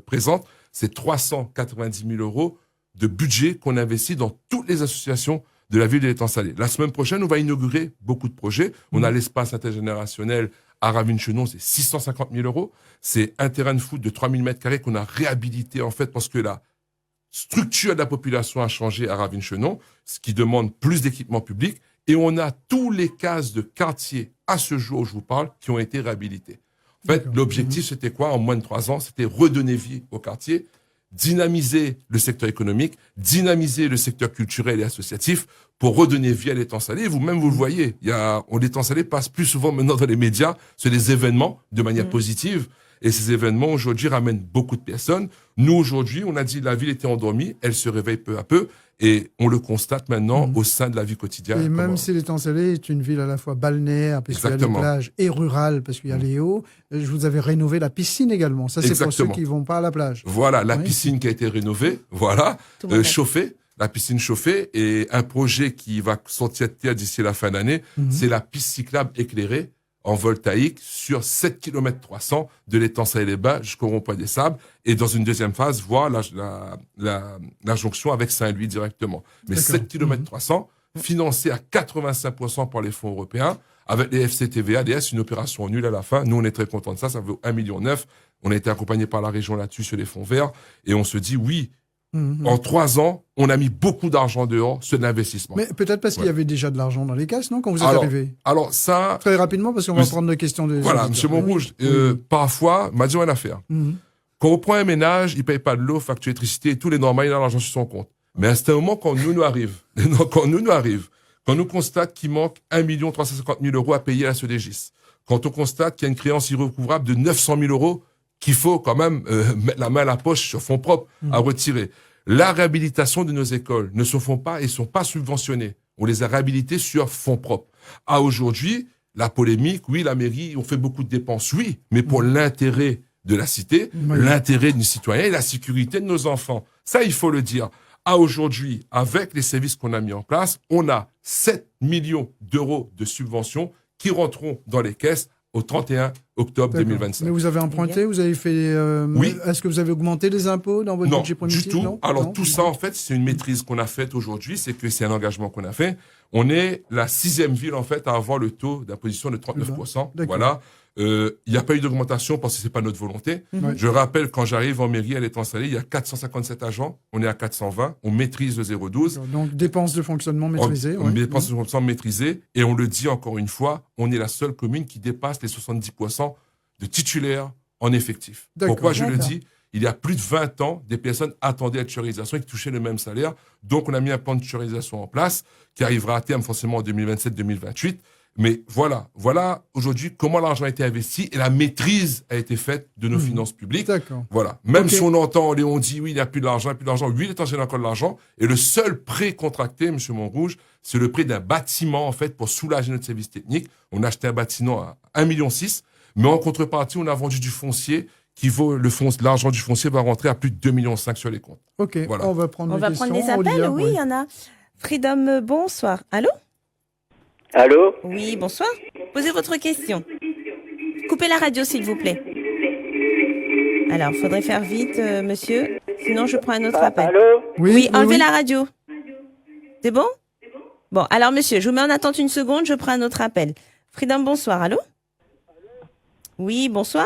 présentes. C'est 390 000 euros de budget qu'on investit dans toutes les associations de la ville de l'étang salé. La semaine prochaine, on va inaugurer beaucoup de projets. On a l'espace intergénérationnel à Ravine-Chenon, c'est 650 000 euros. C'est un terrain de foot de 3000 m² qu'on a réhabilité, en fait, parce que la structure de la population a changé à Ravine-Chenon, ce qui demande plus d'équipements publics. Et on a tous les cases de quartier, à ce jour où je vous parle, qui ont été réhabilités. En fait, l'objectif, c'était quoi? En moins de 3 ans, c'était redonner vie au quartier, dynamiser le secteur économique, dynamiser le secteur culturel et associatif pour redonner vie à l'étang salé. Vous-même, vous le voyez, l'étang salé passe plus souvent maintenant dans les médias sur des événements de manière positive. Et ces événements, aujourd'hui, ramènent beaucoup de personnes. Nous, aujourd'hui, on a dit la ville était endormie, elle se réveille peu à peu. Et on le constate maintenant au sein de la vie quotidienne. Et même si l'étang salé est une ville à la fois balnéaire, parce qu'il y a les Exactement. plages, et rurale, parce qu'il y a les hauts, je vous avais rénové la piscine également. Ça, c'est pour ceux Exactement. qui ne vont pas à la plage. Voilà, la Oui. piscine qui a été rénovée, voilà, Tout le monde a- chauffée, la piscine chauffée, et un projet qui va sortir de terre d'ici la fin d'année, c'est la piste cyclable éclairée en voltaïque sur 7 km 300 de l'étang Salé-les-Bains jusqu'au rond-point des Sables, et dans une deuxième phase, voir la jonction avec Saint-Louis directement. Mais D'accord. 7 km 300, financé à 85% par les fonds européens, avec les FCTVA, DS, une opération nulle à la fin. Nous, on est très contents de ça. Ça vaut 1,9 million. On a été accompagné par la région là-dessus sur les fonds verts. Et on se dit, oui, en 3 ans, on a mis beaucoup d'argent dehors sur l'investissement. Mais peut-être parce qu'il y avait déjà de l'argent dans les caisses, non, quand vous êtes arrivé? Alors ça... Très rapidement, parce qu'on va prendre les questions des Voilà, auditeurs. Monsieur Montrouge, parfois, m'a dit une affaire. Quand on prend un ménage, il paye pas de l'eau, facture d'électricité et tout, les normaux, il a l'argent sur son compte. Mais à un moment, quand nous arrive, quand nous constate qu'il manque 1 350 000 € à payer à la SODEGIS, quand on constate qu'il y a une créance irrecouvrable de 900 000 € qu'il faut quand même mettre la main à la poche sur fonds propres à retirer. La réhabilitation de nos écoles ne se font pas et sont pas subventionnées. On les a réhabilitées sur fonds propres. À aujourd'hui, la polémique, oui, la mairie, on fait beaucoup de dépenses, oui, mais pour l'intérêt de la cité, l'intérêt du citoyen et la sécurité de nos enfants. Ça, il faut le dire. À aujourd'hui, avec les services qu'on a mis en place, on a 7 millions d'euros de subventions qui rentreront dans les caisses au 31 octobre 2025. Mais vous avez emprunté, vous avez fait... Oui. Est-ce que vous avez augmenté les impôts dans votre budget primitif? Du tout. Alors tout ça, en fait, c'est une maîtrise qu'on a faite aujourd'hui, c'est que c'est un engagement qu'on a fait. On est la 6e ville, en fait, à avoir le taux d'imposition de 39%. Voilà. Il n'y a pas eu d'augmentation parce que c'est pas notre volonté. Je rappelle, quand j'arrive en mairie, elle est installée, il y a 457 agents, on est à 420, on maîtrise le 012. Donc, dépenses de fonctionnement maîtrisées. Dépenses de fonctionnement maîtrisées. Et on le dit encore une fois, on est la seule commune qui dépasse les 70% de titulaires en effectif. Pourquoi je le dis? Il y a plus de 20 ans, des personnes attendaient la titularisation et qui touchaient le même salaire. Donc, on a mis un plan de titularisation en place qui arrivera à terme forcément en 2027-2028. Mais voilà aujourd'hui comment l'argent a été investi et la maîtrise a été faite de nos finances publiques. Voilà. Même si on entend, on dit oui, il n'y a plus d'argent, oui, il est en encore de l'argent. Et le seul prêt contracté, Monsieur Montrouge, c'est le prêt d'un bâtiment, en fait, pour soulager notre service technique. On a acheté un bâtiment à 1,6 million, mais en contrepartie, on a vendu du foncier qui vaut l'argent du foncier va rentrer à plus de 2,5 millions sur les comptes. Ok, voilà. On va prendre des appels, oui, il y en a. Freedom, bonsoir. Allô? Allô? Oui, bonsoir. Posez votre question. Coupez la radio, s'il vous plaît. Alors, il faudrait faire vite, monsieur. Sinon, je prends un autre appel. Allô? Oui, enlevez la radio. C'est bon? Bon, alors, monsieur, je vous mets en attente une seconde, je prends un autre appel. Freedom, bonsoir. Allô? Oui, bonsoir.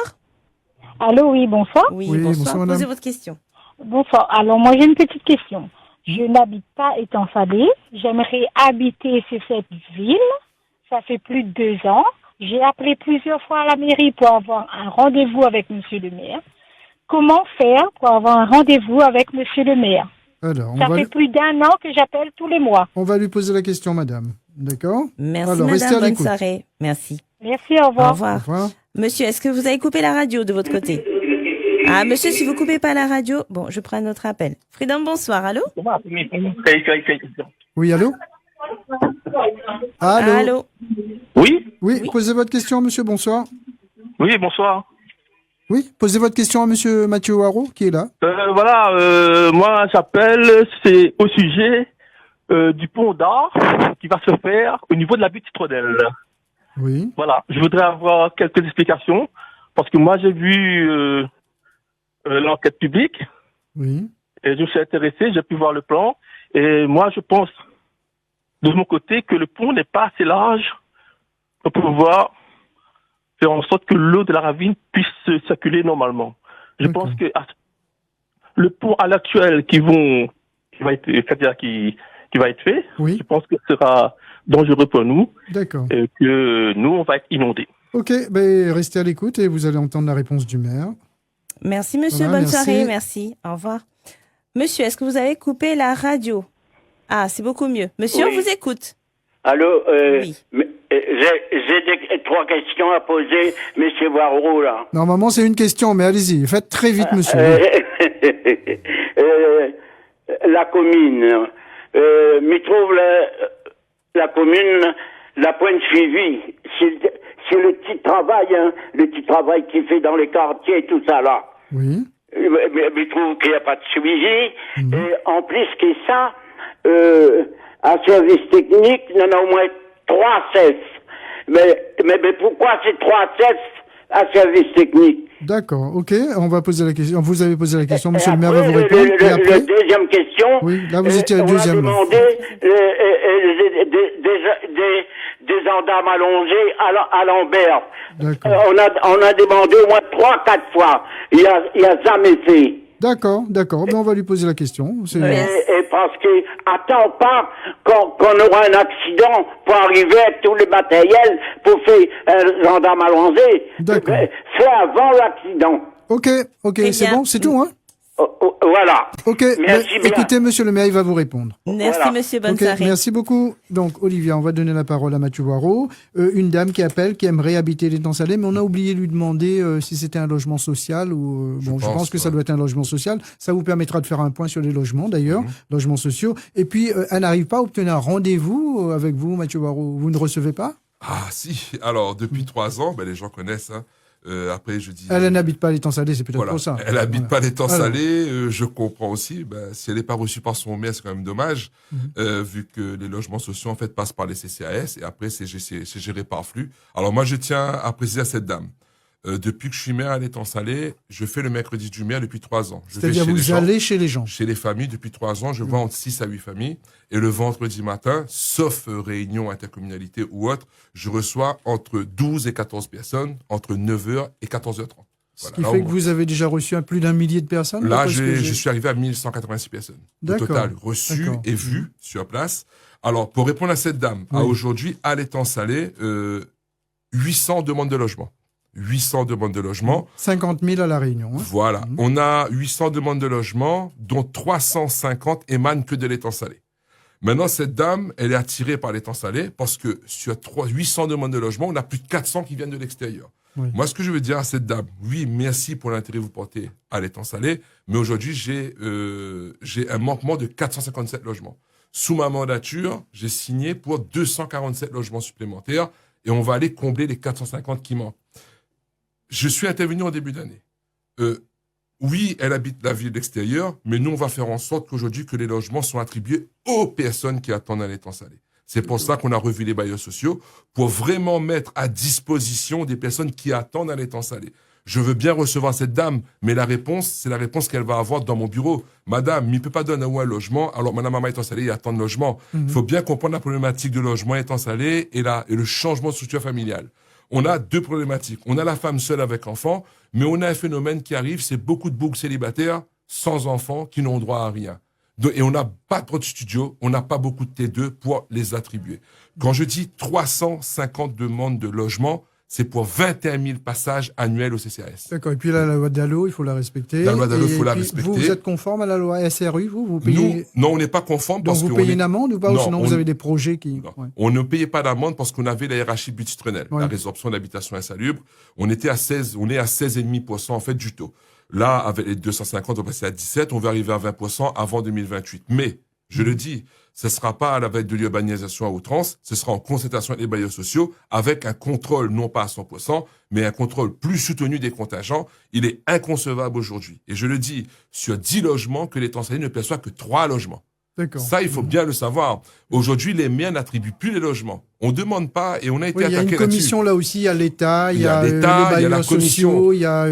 Allô, oui, bonsoir. Oui, bonsoir. Posez votre question. Bonsoir. Alors, moi, j'ai une petite question. Je n'habite pas Étang-Salé. J'aimerais habiter sur cette ville. Ça fait plus de 2 ans. J'ai appelé plusieurs fois à la mairie pour avoir un rendez-vous avec monsieur le maire. Comment faire pour avoir un rendez-vous avec monsieur le maire? Alors, ça fait plus d'1 an que j'appelle tous les mois. On va lui poser la question, madame. D'accord? Merci, alors, madame. Bonne soirée. Merci. Merci, au revoir. Au revoir. Monsieur, est-ce que vous avez coupé la radio de votre côté? Ah, monsieur, si vous coupez pas la radio, bon, je prends un autre appel. Freedom, bonsoir, allô? Oui, allô? Allô? Oui, posez votre question, monsieur, bonsoir. Oui, bonsoir. Oui, posez votre question à monsieur Mathieu Waro, qui est là. Moi, j'appelle, c'est au sujet du pont d'art qui va se faire au niveau de la butte Citronelle. Oui. Voilà, je voudrais avoir quelques explications, parce que moi, j'ai vu... l'enquête publique. Oui. Et je me suis intéressé, j'ai pu voir le plan. Et moi, je pense, de mon côté, que le pont n'est pas assez large pour pouvoir faire en sorte que l'eau de la ravine puisse circuler normalement. Je pense que le pont à l'actuel qui va être fait, je pense que ce sera dangereux pour nous. D'accord. Et que nous, on va être inondés. Ok, restez à l'écoute et vous allez entendre la réponse du maire. Merci, monsieur. Bonne soirée. Merci. Au revoir. Monsieur, est-ce que vous avez coupé la radio? Ah, c'est beaucoup mieux. Monsieur, on vous écoute. Allô? Oui. J'ai 3 questions à poser, monsieur Waro, là. Normalement, c'est une question, mais allez-y. Faites très vite, monsieur. La commune. Je trouve la commune, la pointe suivie. C'est le petit travail qu'il fait dans les quartiers et tout ça, là. Oui. Mais je trouve qu'il n'y a pas de suivi. Et en plus que ça, un service technique, il y en a au moins 3 cesses. Mais pourquoi ces 3 cesses à service technique. D'accord, ok, on va poser la question. Vous avez posé la question, monsieur le maire va Après, vous répondre. Et après, la deuxième question. oui, là vous étiez à la deuxième. On a demandé des gendarmes allongés à Lambert. D'accord. On a demandé au moins 3-4 fois. Il y a jamais fait. D'accord, ben on va lui poser la question. C'est- Et parce que attends pas qu'on aura un accident pour arriver avec tous les matériels pour faire un gendarme allongé. D'accord. Fait avant l'accident. Ok, Très c'est bien. bon, c'est tout, hein? Voilà. Ok, Merci ben, bien. écoutez, monsieur le maire, il va vous répondre. Merci, Voilà. monsieur. Bonne Ok, soirée. merci beaucoup. Donc, Olivia, on va donner la parole à Mathieu Waro. Une dame qui appelle, qui aimerait habiter l'étang salé, mais on a oublié de lui demander si c'était un logement social ou... je pense que ça doit être un logement social. Ça vous permettra de faire un point sur les logements, d'ailleurs, logements sociaux. Et puis, elle n'arrive pas à obtenir un rendez-vous avec vous, Mathieu Waro. Vous ne recevez pas? Ah si, alors depuis 3 ans, les gens connaissent. Hein. Après, je dis. Elle n'habite pas l'étang salé, c'est peut-être Voilà. pour ça. Elle habite pas l'étang Alors. salé. Je comprends aussi. Si elle n'est pas reçue par son maire, c'est quand même dommage, vu que les logements sociaux en fait passent par les CCAS et après c'est géré par flux. Alors moi, je tiens à préciser à cette dame. Depuis que je suis maire à l'étang salé, je fais le mercredi du maire depuis 3 ans. Je vais C'est-à-dire, chez les vous gens. allez chez les gens. Chez les familles, depuis 3 ans, je vois entre 6 à 8 familles. Et le vendredi matin, sauf réunion, intercommunalité ou autre, je reçois entre 12 et 14 personnes, entre 9h et 14h30. Ce qui fait que vous avez déjà reçu plus d'un millier de personnes? Là, parce que je suis arrivé à 1186 personnes. Au D'accord. total, reçues D'accord. et vues sur place. Alors, pour répondre à cette dame, à aujourd'hui, à l'étang salé, 800 demandes de logement. 800 demandes de logement. 50 000 à La Réunion. Hein. Voilà. On a 800 demandes de logement, dont 350 émanent que de l'étang salé. Maintenant, cette dame, elle est attirée par l'étang salé parce que sur 800 demandes de logement, on a plus de 400 qui viennent de l'extérieur. Oui. Moi, ce que je veux dire à cette dame, oui, merci pour l'intérêt que vous portez à l'étang salé, mais aujourd'hui, j'ai un manquement de 457 logements. Sous ma mandature, j'ai signé pour 247 logements supplémentaires et on va aller combler les 450 qui manquent. Je suis intervenu en début d'année. Oui, elle habite la ville d'extérieur, mais nous, on va faire en sorte qu'aujourd'hui, que les logements soient attribués aux personnes qui attendent à l'étang salé. C'est pour ça qu'on a revu les bailleurs sociaux, pour vraiment mettre à disposition des personnes qui attendent à l'étang salé. Je veux bien recevoir cette dame, mais la réponse, c'est la réponse qu'elle va avoir dans mon bureau. Madame, il ne peut pas donner un logement, alors madame maman étang salé, il attend le logement. Il faut bien comprendre la problématique de logement étang salé et le changement de structure familiale. On a 2 problématiques. On a la femme seule avec enfant, mais on a un phénomène qui arrive, c'est beaucoup de boucles célibataires sans enfants qui n'ont droit à rien. Et on n'a pas trop de studios, on n'a pas beaucoup de T2 pour les attribuer. Quand je dis 350 demandes de logement, c'est pour 21 000 passages annuels au CCAS. D'accord. Et puis là, la loi d'Allo, il faut la respecter. La loi d'Allo, il faut Et la puis, respecter. Vous êtes conforme à la loi SRU, vous payez... Nous, non, on n'est pas conforme Donc parce vous que payez une amende ou pas? Ou Non, sinon, vous avez des projets qui... Non. Ouais. On ne payait pas d'amende parce qu'on avait la hiérarchie budgétrienne, Ouais. la résorption d'habitation insalubre. On est à 16,5% en fait du taux. Là, avec les 250, on va passer à 17, on va arriver à 20% avant 2028. Mais, je le dis, ce ne sera pas à la veille de l'urbanisation à outrance, ce sera en concertation avec les bailleurs sociaux, avec un contrôle, non pas à 100%, mais un contrôle plus soutenu des contingents. Il est inconcevable aujourd'hui. Et je le dis, sur 10 logements, que l'étang salé ne perçoit que 3 logements. D'accord. Ça, il faut bien le savoir. Aujourd'hui, les maires n'attribuent plus les logements. On ne demande pas et on a été Oui, il y a attaqué une là-dessus. commission là aussi, il y a l'État, il y a l'État, les il y a bailleurs la commission. sociaux, il y a...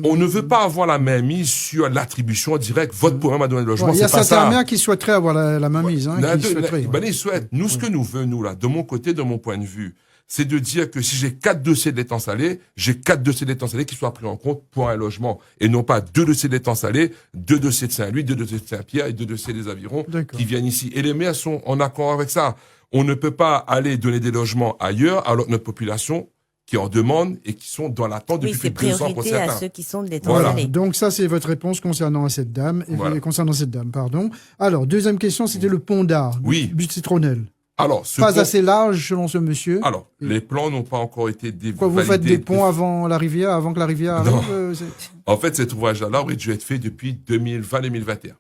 On ne veut pas avoir la main mise sur l'attribution directe. Votre programme a donné le logement, il y a c'est pas certains ça. maires qui souhaiteraient avoir la main mise. Hein, qui souhaiteraient, ouais. Ils souhaitent. Nous, ce que nous voulons, nous, là, de mon côté, de mon point de vue, c'est de dire que si j'ai 4 dossiers de l'étang salé, j'ai 4 dossiers de l'étang salé qui soient pris en compte pour un logement. Et non pas 2 dossiers de l'étang salé, 2 dossiers de Saint-Louis, 2 dossiers de Saint-Pierre et 2 dossiers des Avirons D'accord. qui viennent ici. Et les maires sont en accord avec ça. On ne peut pas aller donner des logements ailleurs alors que notre population qui en demande et qui sont dans l'attente Oui, depuis c'est plus de 2 ans pour priorité à certains. ceux qui sont de l'étang Voilà. salé. Donc ça, c'est votre réponse concernant cette dame. Voilà. Concernant cette dame, pardon. Alors, deuxième question, c'était le pont d'art. Oui. Du citronnelle. Alors, ce Pas pont- assez large, selon ce monsieur. Alors, les plans n'ont pas encore été Quoi, vous faites validés. des ponts avant la rivière, avant que la rivière Non. arrive En fait, cet ouvrage-là aurait dû être fait depuis 2020-2021.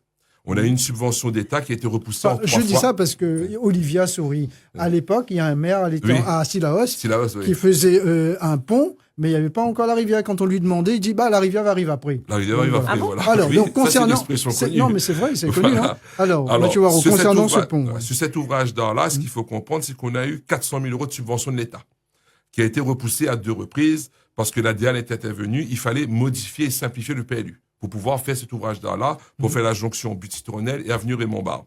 On a eu une subvention d'État qui a été repoussée en Enfin, 3 je dis fois. ça parce que Olivia sourit. À l'époque, il y a un maire à Sillaos C'est la hausse, oui. qui faisait un pont, mais il n'y avait pas encore la rivière. Quand on lui demandait, il dit la rivière va arriver après. La rivière arrive après, Ah bon voilà. Alors, Oui, donc ça, c'est une concernant, expression connue. non mais c'est vrai, c'est connu. Voilà. Hein. Alors, Mathieu Waro, sur cet concernant ce ouvrage- pont, ouais. Sur cet ouvrage-là, ce qu'il faut comprendre, c'est qu'on a eu 400 000 euros de subvention de l'État, qui a été repoussé à 2 reprises parce que la DIAL était intervenue, il fallait modifier et simplifier le PLU pour pouvoir faire cet ouvrage d'art-là, pour faire la jonction Butte-Citronnelle et avenue Raymond Barre.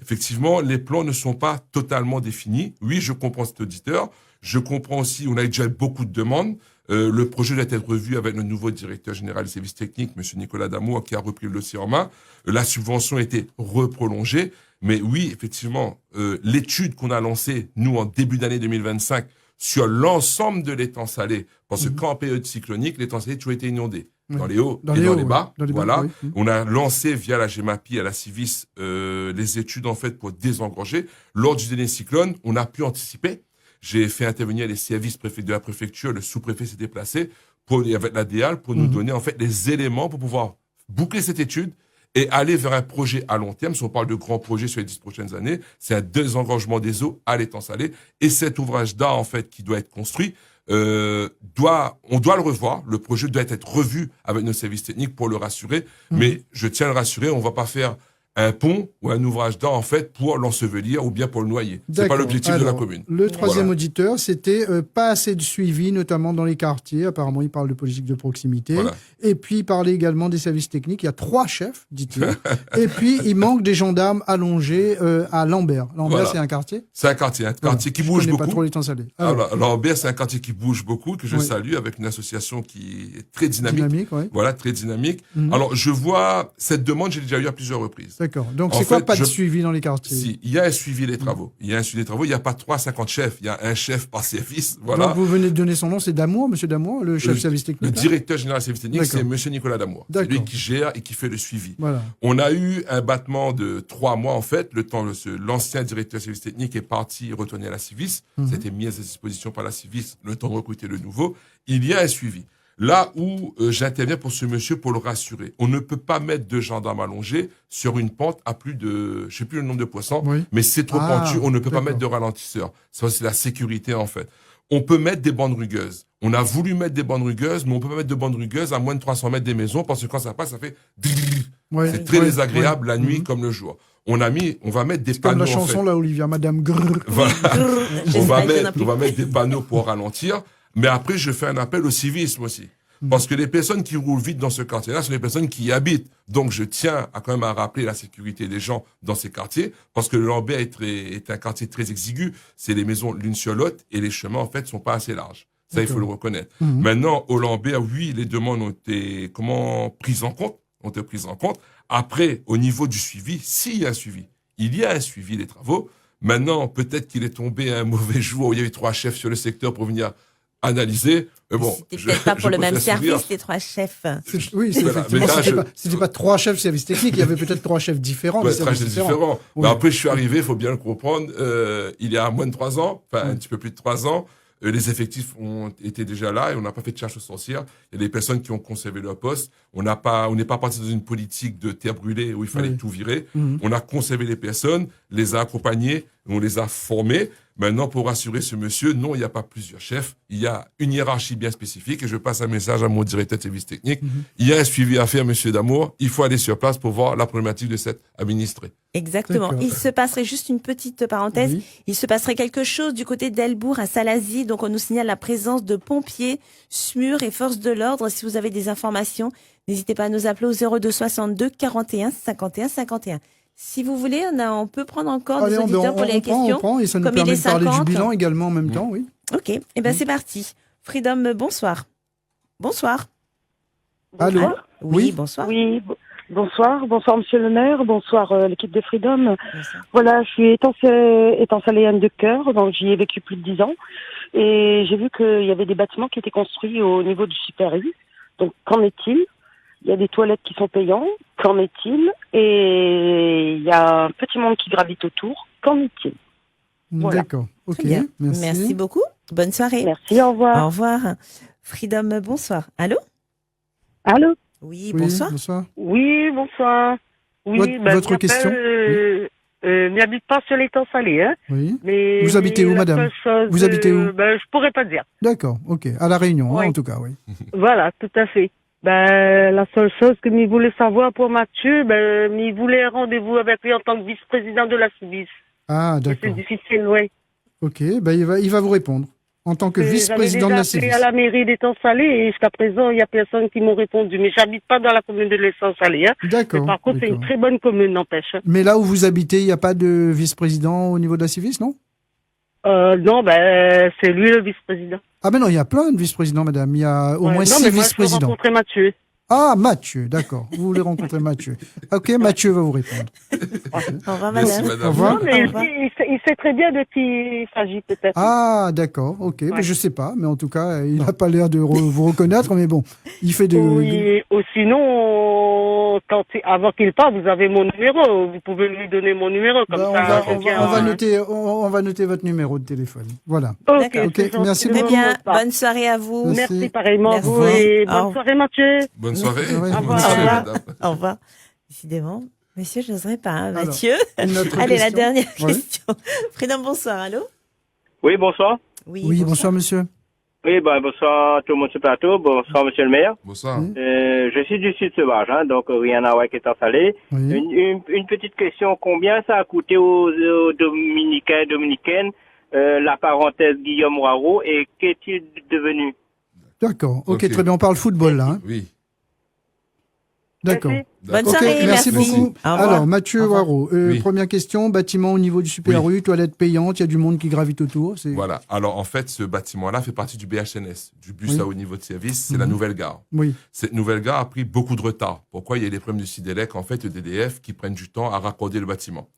Effectivement, les plans ne sont pas totalement définis. Oui, je comprends cet auditeur. Je comprends aussi, on a déjà eu beaucoup de demandes. Le projet doit être revu avec le nouveau directeur général des services techniques, M. Nicolas Damour, qui a repris le dossier en main. La subvention a été reprolongée. Mais oui, effectivement, l'étude qu'on a lancée, nous, en début d'année 2025, sur l'ensemble de l'étang salé, parce que qu'en période cyclonique, l'étang salé a toujours été inondé. Dans les hauts et dans les bas. Voilà. On a lancé via la GEMAPI à la Civis les études en fait pour désengorger. Lors du dernier cyclone, on a pu anticiper. J'ai fait intervenir les services de la préfecture, le sous-préfet s'est déplacé avec la DIAL pour nous donner en fait les éléments pour pouvoir boucler cette étude et aller vers un projet à long terme. Si on parle de grands projets sur les 10 prochaines années, c'est un désengorgement des eaux à l'étang salé. Et cet ouvrage d'art en fait qui doit être construit, on doit le revoir. Le projet doit être revu avec nos services techniques pour le rassurer. Mais je tiens à le rassurer, on va pas faire un pont ou un ouvrage d'art en fait pour l'ensevelir ou bien pour le noyer. C'est pas l'objectif de la commune. Le troisième auditeur, c'était pas assez de suivi, notamment dans les quartiers. Apparemment, il parle de politique de proximité. Voilà. Et puis, il parlait également des services techniques. Il y a 3 chefs, dit-il. Et puis, il manque des gendarmes allongés à Lambert. Lambert, c'est un quartier. C'est un quartier qui bouge beaucoup. Je connais pas trop l'étang salé. Lambert, c'est un quartier qui bouge beaucoup, que je salue, avec une association qui est très dynamique. Voilà, très dynamique. Alors, je vois cette demande, j'ai déjà eu à plusieurs reprises. D'accord. Donc, c'est quoi pas de suivi dans les quartiers? Si, il y a un suivi des travaux. Il y a un suivi des travaux. Il n'y a pas 350 chefs. Il y a un chef par service. Voilà. Donc, vous venez de donner son nom. C'est Damour, monsieur Damour, le chef service technique. Le directeur général des services techniques, c'est monsieur Nicolas Damour. C'est lui qui gère et qui fait le suivi. Voilà. On a eu un battement de 3 mois, en fait. L'ancien directeur des services techniques est parti retourner à la Civis. C'était mis à sa disposition par la Civis. Le temps de recruter le nouveau. Il y a un suivi. Là où j'interviens pour ce monsieur pour le rassurer. On ne peut pas mettre 2 gendarmes allongés sur une pente à plus de, je sais plus le nombre de poissons, mais c'est trop pentu. On ne peut pas mettre de ralentisseur. Ça, c'est la sécurité, en fait. On peut mettre des bandes rugueuses. On a voulu mettre des bandes rugueuses, mais on peut pas mettre de bandes rugueuses à moins de 300 mètres des maisons parce que quand ça passe, ça fait c'est très désagréable la nuit comme le jour. On va mettre des panneaux. Comme la chanson là, Olivia, Madame Grrr. Voilà. on va mettre des panneaux pour ralentir. Mais après, je fais un appel au civisme aussi. Parce que les personnes qui roulent vite dans ce quartier-là sont les personnes qui y habitent. Donc, je tiens quand même à rappeler la sécurité des gens dans ces quartiers. Parce que le Lambert est un quartier très exigu. C'est les maisons l'une sur l'autre et les chemins, en fait, sont pas assez larges. Ça, il faut le reconnaître. Maintenant, au Lambert, oui, les demandes ont été, prises en compte. Après, au niveau du suivi, s'il y a un suivi, il y a un suivi des travaux. Maintenant, peut-être qu'il est tombé un mauvais jour où il y a eu 3 chefs sur le secteur pour venir analyser. Mais bon, c'était peut-être pas pour le même service, les 3 chefs. Oui, c'était pas 3 chefs service technique, il y avait peut-être 3 chefs différents. 3 chefs différents. Oui. Mais après, je suis arrivé, il faut bien le comprendre, il y a moins de 3 ans, un petit peu plus de 3 ans, les effectifs ont été déjà là et on n'a pas fait de chasse aux sorcières. Il y a des personnes qui ont conservé leur poste. On n'est pas parti dans une politique de terre brûlée où il fallait tout virer. On a conservé les personnes, les a accompagnés, on les a formés. Maintenant, pour rassurer ce monsieur, non, il n'y a pas plusieurs chefs. Il y a une hiérarchie bien spécifique et je passe un message à mon directeur de service technique. Il y a un suivi à faire, monsieur Damour. Il faut aller sur place pour voir la problématique de cet administré. Exactement. Il se passerait juste une petite parenthèse. Il se passerait quelque chose du côté d'Elbourg à Salazie. Donc, on nous signale la présence de pompiers, SMUR et forces de l'ordre. Si vous avez des informations, n'hésitez pas à nous appeler au 02 62 41 51 51. Si vous voulez, on peut prendre encore des auditeurs pour les questions. On prend et ça nous permet de parler du bilan également en même temps, oui. Ok, c'est parti. Freedom, bonsoir. Bonsoir. Allô. Oui, bonsoir. Oui, bonsoir. Bonsoir, monsieur le maire. Bonsoir, l'équipe de Freedom. Bonsoir. Voilà, je suis étançaléenne de cœur, donc j'y ai vécu plus de 10 ans. Et j'ai vu qu'il y avait des bâtiments qui étaient construits au niveau du Super U. Donc, qu'en est-il ? Il y a des toilettes qui sont payantes. Qu'en est-il? Et il y a un petit monde qui gravite autour. Qu'en est-il? Voilà. D'accord. Ok. Merci beaucoup. Bonne soirée. Merci. Au revoir. Au revoir. Freedom, bonsoir. Allô? Allô? Oui, bonsoir. Oui, bonsoir. Oui, votre question? N'habite pas sur l'étang salé, hein. Oui. Mais vous habitez où, madame? Vous habitez où? Je pourrais pas dire. D'accord. Ok. À La Réunion, en tout cas, oui. Voilà, tout à fait. La seule chose que m'il voulait savoir pour Mathieu, il voulait un rendez-vous avec lui en tant que vice-président de la Civis. Ah, d'accord. C'est difficile, oui. Ok, il va vous répondre. en tant que vice-président de la J'avais Civis. déjà appelé à la mairie d'Étang-Salé et jusqu'à présent, il n'y a personne qui m'a répondu. Mais j'habite pas dans la commune de l'Étang-Salé. Hein. D'accord. Mais par contre, c'est une d'accord. très bonne commune, n'empêche. Mais là où vous habitez, il n'y a pas de vice-président au niveau de la Civis, non? Non, c'est lui le vice-président. Ah ben non, il y a plein de vice-présidents, madame. Il y a au Ouais, moins non, 6 mais moi, je veux vice-présidents. rencontrer Mathieu. Ah, Mathieu, d'accord. Vous voulez rencontrer Mathieu. Ok, Mathieu va vous répondre. Au revoir, Merci, madame. madame. Au revoir. Non, mais Au revoir. il sait très bien de qui il s'agit, peut-être. Ah, d'accord, ok. Ouais. Mais je sais pas, mais en tout cas, il n'a pas l'air de vous reconnaître, mais bon, il fait de... Oui, ou sinon, avant qu'il parte, vous avez mon numéro. Vous pouvez lui donner mon numéro, comme Bah, ça. on va noter votre numéro de téléphone. Voilà. Ok, D'accord. Ok, c'est gentil merci de Très me bien. rendre ça. Bonne soirée à vous. Merci. Merci pareillement Merci. vous et Au revoir. bonne soirée Mathieu. Bonne soirée. Au revoir. Bonne soirée, Au revoir. madame. Au revoir. Décidément, monsieur, je n'oserais pas, hein, Alors, Mathieu. Une autre Allez, la question. dernière Ouais. question. Freedom, bonsoir. Allô? Oui, bonsoir. Oui, bonsoir, monsieur. Oui, bonsoir à tout le monde sur le plateau. Bonsoir, monsieur le maire. Bonsoir. Oui. Je suis du Sud Sauvage, hein, donc rien à voir avec Étang-Salé. Oui. Une petite question. Combien ça a coûté aux Dominicains et Dominicaines, la parenthèse Guillaume Roireau, et qu'est-il devenu? D'accord. Ok, Ok. très bien. On parle football, là. Hein. Oui. D'accord. Merci. Bonne Ok, soirée, merci beaucoup. Au revoir. Alors, Mathieu Au revoir. Waro, Oui. première question, bâtiment au niveau du Super U, toilette payante, il y a du monde qui gravite autour. C'est... Voilà. Alors, en fait, ce bâtiment-là fait partie du BHNS, du bus Oui. à haut niveau de service. C'est la nouvelle gare. Oui, Cette nouvelle gare a pris beaucoup de retard. Pourquoi? Il y a des problèmes du Sidélec, en fait, le DDF, qui prennent du temps à raccorder le bâtiment.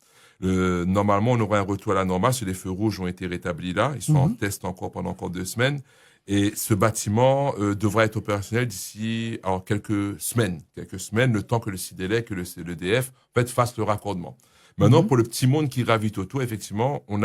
Normalement, on aurait un retour à la normale. Les feux rouges ont été rétablis là. Ils sont en test encore pendant encore 2 semaines. Et ce bâtiment devra être opérationnel d'ici quelques semaines, le temps que le Sidélec et le DF en fait, fassent le raccordement. Maintenant, pour le petit monde qui gravite autour, effectivement, on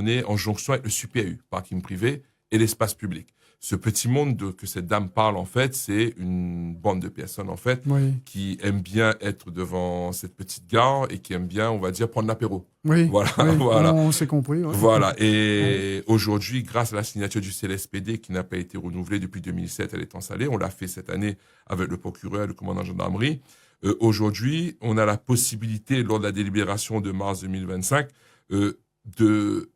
est en jonction avec le SUPAU, parking privé, et l'espace public. Ce petit monde que cette dame parle, en fait, c'est une bande de personnes, en fait, oui, qui aiment bien être devant cette petite gare et qui aiment bien, on va dire, prendre l'apéro. oui. Voilà, oui, voilà. On s'est compris. Ouais. Voilà. Et aujourd'hui, grâce à la signature du CLSPD qui n'a pas été renouvelée depuis 2007, elle est en salée. On l'a fait cette année avec le procureur et le commandant de gendarmerie. Aujourd'hui, on a la possibilité, lors de la délibération de mars 2025, de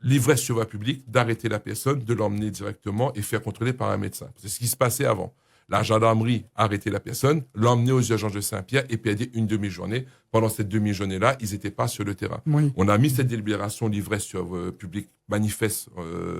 livrer sur voie publique, d'arrêter la personne, de l'emmener directement et faire contrôler par un médecin. C'est ce qui se passait avant. La gendarmerie arrêtait la personne, l'emmenait aux urgences de Saint-Pierre et perdait une demi-journée. Pendant cette demi-journée-là, ils n'étaient pas sur le terrain. Oui. On a mis cette délibération livrée sur public manifeste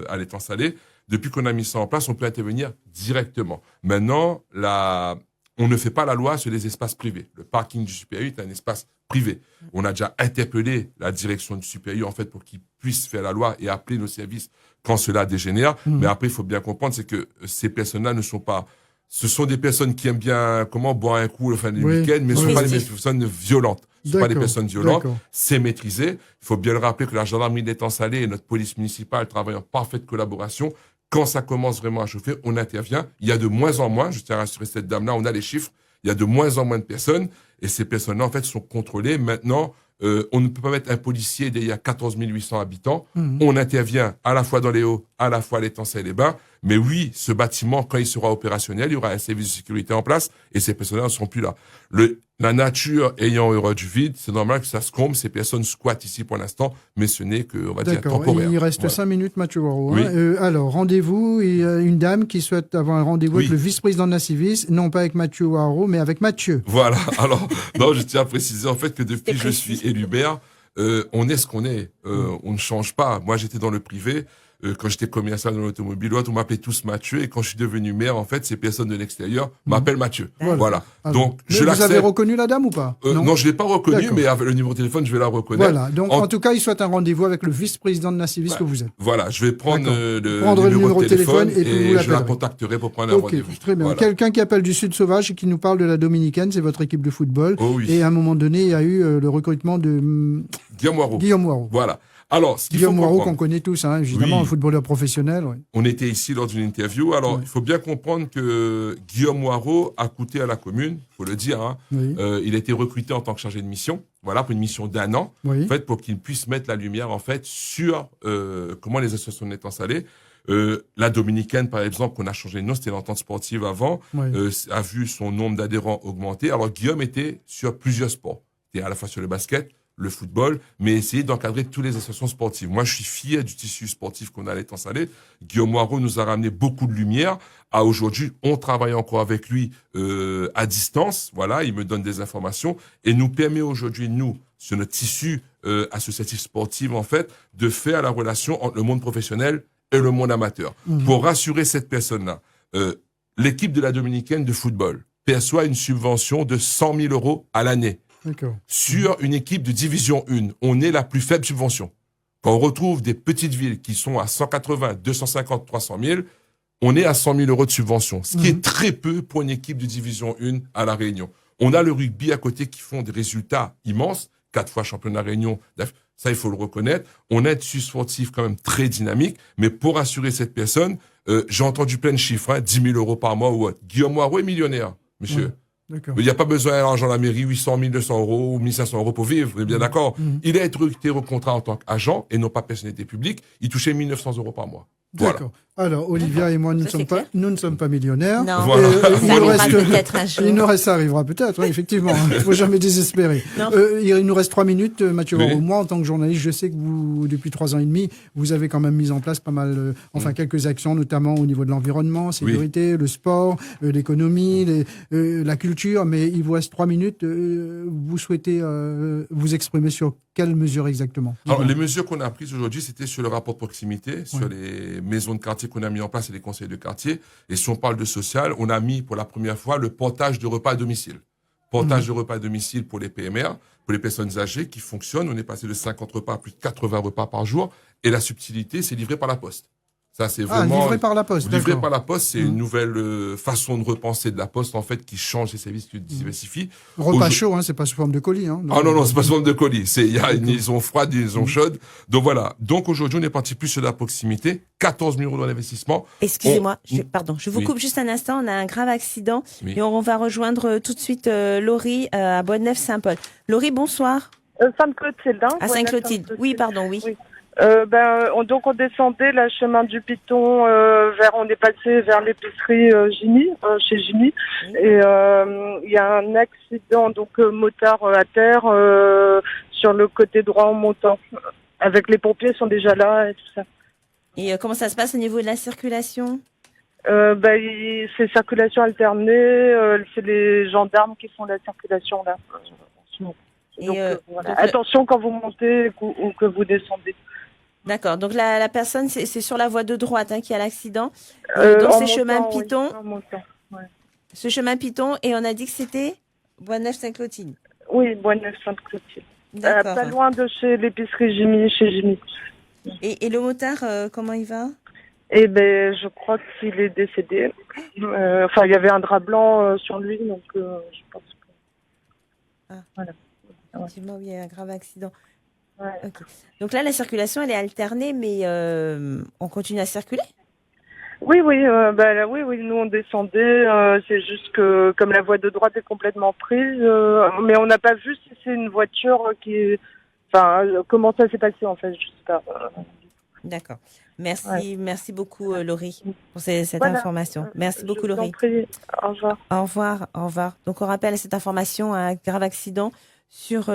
à l'Étang-Salé. Depuis qu'on a mis ça en place, on peut intervenir directement. Maintenant, on ne fait pas la loi sur les espaces privés. Le parking du SUPAU est un espace privé. On a déjà interpellé la direction du SUPAU en fait pour qu'ils puissent faire la loi et appeler nos services quand cela dégénère. Mais après, il faut bien comprendre, c'est que ces personnes-là ne sont pas... Ce sont des personnes qui aiment bien boire un coup le fin du Oui. week-end, mais ce ne Oui. sont pas des personnes violentes. Ce ne sont pas des D'accord. personnes violentes. D'accord. C'est maîtrisé. Il faut bien le rappeler que la gendarmerie d'Étang-Salé et notre police municipale travaillent en parfaite collaboration. Quand ça commence vraiment à chauffer, on intervient. Il y a de moins en moins, je tiens à rassurer cette dame-là, on a les chiffres, il y a de moins en moins de personnes, et ces personnes-là, en fait, sont contrôlées. Maintenant, on ne peut pas mettre un policier derrière 14 800 habitants. On intervient à la fois dans les Hauts, à la fois à l'Étang-Salé-les-Bains. Mais oui, ce bâtiment, quand il sera opérationnel, il y aura un service de sécurité en place, et ces personnes-là ne seront plus là. La nature ayant horreur du vide, c'est normal que ça se comble. Ces personnes squattent ici pour l'instant, mais ce n'est que, on va dire, D'accord. temporaire. Il reste Voilà. 5 minutes, Mathieu Waro. Oui. Alors, rendez-vous. Il y a une dame qui souhaite avoir un rendez-vous Oui. avec le vice-président de la Civis, non pas avec Mathieu Waro, mais avec Mathieu. Voilà. Alors, non, je tiens à préciser en fait que depuis que je précis. suis élu maire, on est ce qu'on est. On ne change pas. Moi, j'étais dans le privé. Quand j'étais commercial dans l'automobile, on m'appelait tous Mathieu. Et quand je suis devenu maire, en fait, ces personnes de l'extérieur m'appellent Mathieu. Voilà. Alors, Donc, mais je vous l'accepte. avez reconnu la dame ou pas? Non, je l'ai pas reconnu, D'accord. mais avec le numéro de téléphone, je vais la reconnaître. Voilà. Donc, en tout cas, il souhaite un rendez-vous avec le vice-président de la Civis que vous êtes. Voilà, je vais prendre D'accord. le numéro de téléphone et puis vous je la l'appellerez. contacterai pour prendre un Ok, rendez-vous. très bien. Voilà. Quelqu'un qui appelle du Sud Sauvage et qui nous parle de la Dominicaine, c'est votre équipe de football. Oh oui. Et à un moment donné, il y a eu le recrutement de Guillaume Waro. Guillaume Waro. Voilà. Alors, ce qu'il faut Guillaume Waro comprendre, qu'on connaît tous, hein, évidemment, Oui. un footballeur professionnel. Ouais. on était ici lors d'une interview. Alors, Oui. il faut bien comprendre que Guillaume Waro a coûté à la commune, faut le dire. Hein, Oui. il a été recruté en tant que chargé de mission. Voilà, pour une mission d'1 an. Oui. En fait, pour qu'il puisse mettre la lumière, en fait, sur comment les associations sont installées. La Dominicaine, par exemple, qu'on a changé de nom, c'était l'entente sportive avant, Oui. a vu son nombre d'adhérents augmenter. Alors, Guillaume était sur plusieurs sports. Il était à la fois sur le basket, le football, mais essayer d'encadrer toutes les associations sportives. Moi, je suis fier du tissu sportif qu'on a à l'Étang Salé. Guillaume Moirot nous a ramené beaucoup de lumière. À aujourd'hui, on travaille encore avec lui à distance. Voilà, il me donne des informations et nous permet aujourd'hui, nous, sur notre tissu associatif sportif, en fait, de faire la relation entre le monde professionnel et le monde amateur. Pour rassurer cette personne-là, l'équipe de la Dominicaine de football perçoit une subvention de 100 000 € à l'année. D'accord. Sur une équipe de division 1, on est la plus faible subvention. Quand on retrouve des petites villes qui sont à 180, 250, 300 000, on est à 100 000 € de subvention, ce qui est très peu pour une équipe de division 1 à La Réunion. On a le rugby à côté qui font des résultats immenses, 4 fois champion de La Réunion, ça il faut le reconnaître. On a un tissu sportif quand même très dynamique, mais pour assurer cette personne, j'ai entendu plein de chiffres, 10 000 € par mois ou autre. Guillaume Moirot est millionnaire, monsieur. D'accord. Il n'y a pas besoin d'argent à la mairie, 800 000, 200 € ou 1500 € pour vivre, vous êtes bien d'accord. Il a été recruté en tant qu'agent et non pas personnalité publique. Il touchait 1 900 € par mois. D'accord. Alors, Olivia et moi, nous ne sommes pas millionnaires. Non, Voilà. Il nous reste, ça arrivera peut-être, oui, effectivement. Il ne faut jamais désespérer. Il nous reste 3 minutes, Mathieu Moirot. Moi, en tant que journaliste, je sais que vous, depuis 3 ans et demi, vous avez quand même mis en place pas mal, quelques actions, notamment au niveau de l'environnement, sécurité, le sport, l'économie, la culture. Mais il vous reste 3 minutes. Vous souhaitez vous exprimer sur quelles mesures exactement? Alors, les mesures qu'on a prises aujourd'hui, c'était sur le rapport de proximité, sur les maisons de quartier qu'on a mis en place et les conseils de quartier. Et si on parle de social, on a mis pour la première fois le portage de repas à domicile. Portage de repas à domicile pour les PMR, pour les personnes âgées qui fonctionnent. On est passé de 50 repas à plus de 80 repas par jour. Et la subtilité, c'est livré par la poste. Ça, c'est vraiment. Livré par la poste. Livré par la poste, c'est une nouvelle façon de repenser de la poste, en fait, qui change les services, qui diversifie. Repas chaud, c'est pas sous forme de colis, Ah non, c'est pas sous forme de colis. Il y a une liaison froide, une liaison chaude. Donc voilà. Donc aujourd'hui, on est parti plus sur la proximité. 14 000 € dans l'investissement. Excusez-moi, je vous coupe juste un instant. On a un grave accident et on va rejoindre tout de suite Laurie à Bonneuf-Saint-Paul. Laurie, bonsoir. Sainte-Clotilde. À Sainte-Clotilde. Oui, pardon, oui. Donc on descendait le chemin du Piton on est passé vers l'épicerie Jimmy, chez Jimmy, et il y a un accident, donc motard à terre sur le côté droit en montant. Avec les pompiers sont déjà là et tout ça. Et comment ça se passe au niveau de la circulation? C'est circulation alternée, c'est les gendarmes qui font la circulation là. Donc, attention quand vous montez ou que vous descendez. D'accord. Donc la personne, c'est sur la voie de droite qui a l'accident. Donc c'est chemin Piton. Ce chemin Piton, et on a dit que c'était Boisneuf-Sainte-Clotilde. Oui, Boisneuf-Sainte-Clotilde. Pas loin de chez l'épicerie Jimmy, chez Jimmy. Et le motard, comment il va? Je crois qu'il est décédé. Il y avait un drap blanc sur lui, donc je pense que. Voilà. Effectivement, il y a un grave accident. Ouais. Okay. Donc là, la circulation, elle est alternée, mais on continue à circuler? Oui, nous on descendait. C'est juste que comme la voie de droite est complètement prise, mais on n'a pas vu si c'est une voiture qui. Comment ça s'est passé en fait, je sais pas. D'accord. Merci beaucoup Laurie pour cette information. Merci beaucoup Laurie. Au revoir. Au revoir. Donc on rappelle cette information, un grave accident.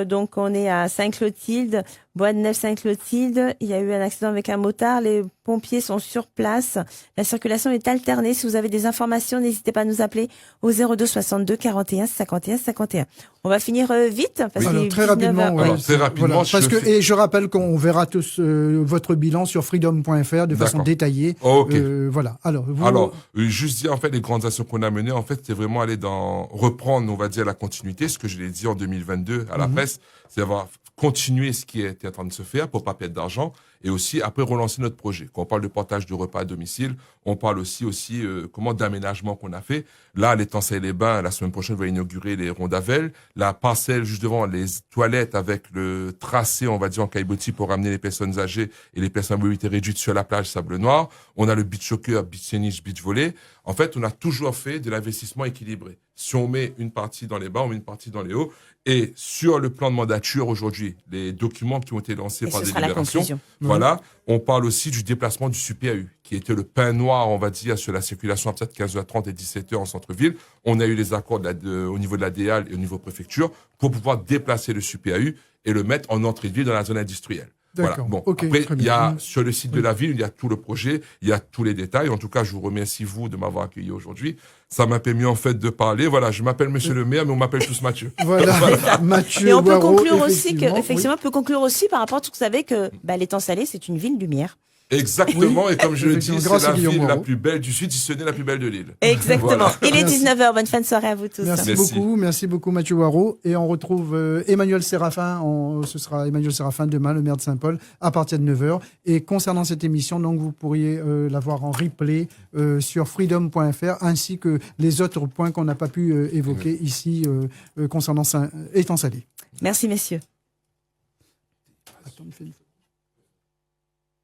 Donc on est à Sainte-Clotilde, Boisneuf-Sainte-Clotilde. Il y a eu un accident avec un motard. Les pompiers sont sur place. La circulation est alternée. Si vous avez des informations, n'hésitez pas à nous appeler au 02 62 41 51 51. On va finir vite. Parce alors, très rapidement. Très rapidement. Voilà, et je rappelle qu'on verra tous votre bilan sur freedom.fr de façon détaillée. Voilà. Alors, juste dire, en fait, les grandes actions qu'on a menées, en fait, c'est vraiment aller reprendre, on va dire, la continuité, ce que je l'ai dit en 2022 à la presse, c'est avoir continué ce qui était en train de se faire pour pas perdre d'argent, et aussi après relancer notre projet. Quand on parle de portage de repas à domicile, on parle aussi d'aménagement qu'on a fait. Là, à l'Étang Salé-les-Bains, la semaine prochaine, on va inaugurer les Rondavel. La parcelle juste devant les toilettes avec le tracé, on va dire, en caillebotis pour ramener les personnes âgées et les personnes à mobilité réduite sur la plage Sable Noir. On a le beach soccer, beach tennis, beach volley. En fait, on a toujours fait de l'investissement équilibré. Si on met une partie dans les bas, on met une partie dans les hauts. Et sur le plan de mandature aujourd'hui, les documents qui ont été lancés par des délibérations, voilà, on parle aussi du déplacement du SUPAU, qui était le pain noir, on va dire, sur la circulation à peut-être 15h30 et 17h en centre-ville. On a eu les accords au niveau de la DEAL et au niveau préfecture pour pouvoir déplacer le SUPAU et le mettre en entrée de ville dans la zone industrielle. Voilà. Bon, après, il y a, sur le site de la ville, il y a tout le projet, il y a tous les détails. En tout cas, je vous remercie, vous, de m'avoir accueilli aujourd'hui. Ça m'a permis, en fait, de parler. Voilà, je m'appelle Monsieur le maire, mais on m'appelle tous Mathieu. Voilà. Mathieu. Et on peut Waro, conclure aussi que, effectivement, oui. on peut conclure aussi par rapport à tout que vous savez que, l'étang salé, c'est une ville lumière. Exactement, et comme je le dis, c'est la ville la Waro. plus belle du Sud, si ce n'est la plus belle de l'île. Exactement. Voilà. Il est 19h. Bonne fin de soirée à vous tous. Merci beaucoup Mathieu Waro. Et on retrouve Emmanuel Séraphin, ce sera Emmanuel Séraphin demain, le maire de Saint-Paul, à partir de 9h. Et concernant cette émission, donc vous pourriez la voir en replay sur freedom.fr, ainsi que les autres points qu'on n'a pas pu évoquer ici concernant étang salé. Merci messieurs. Attends,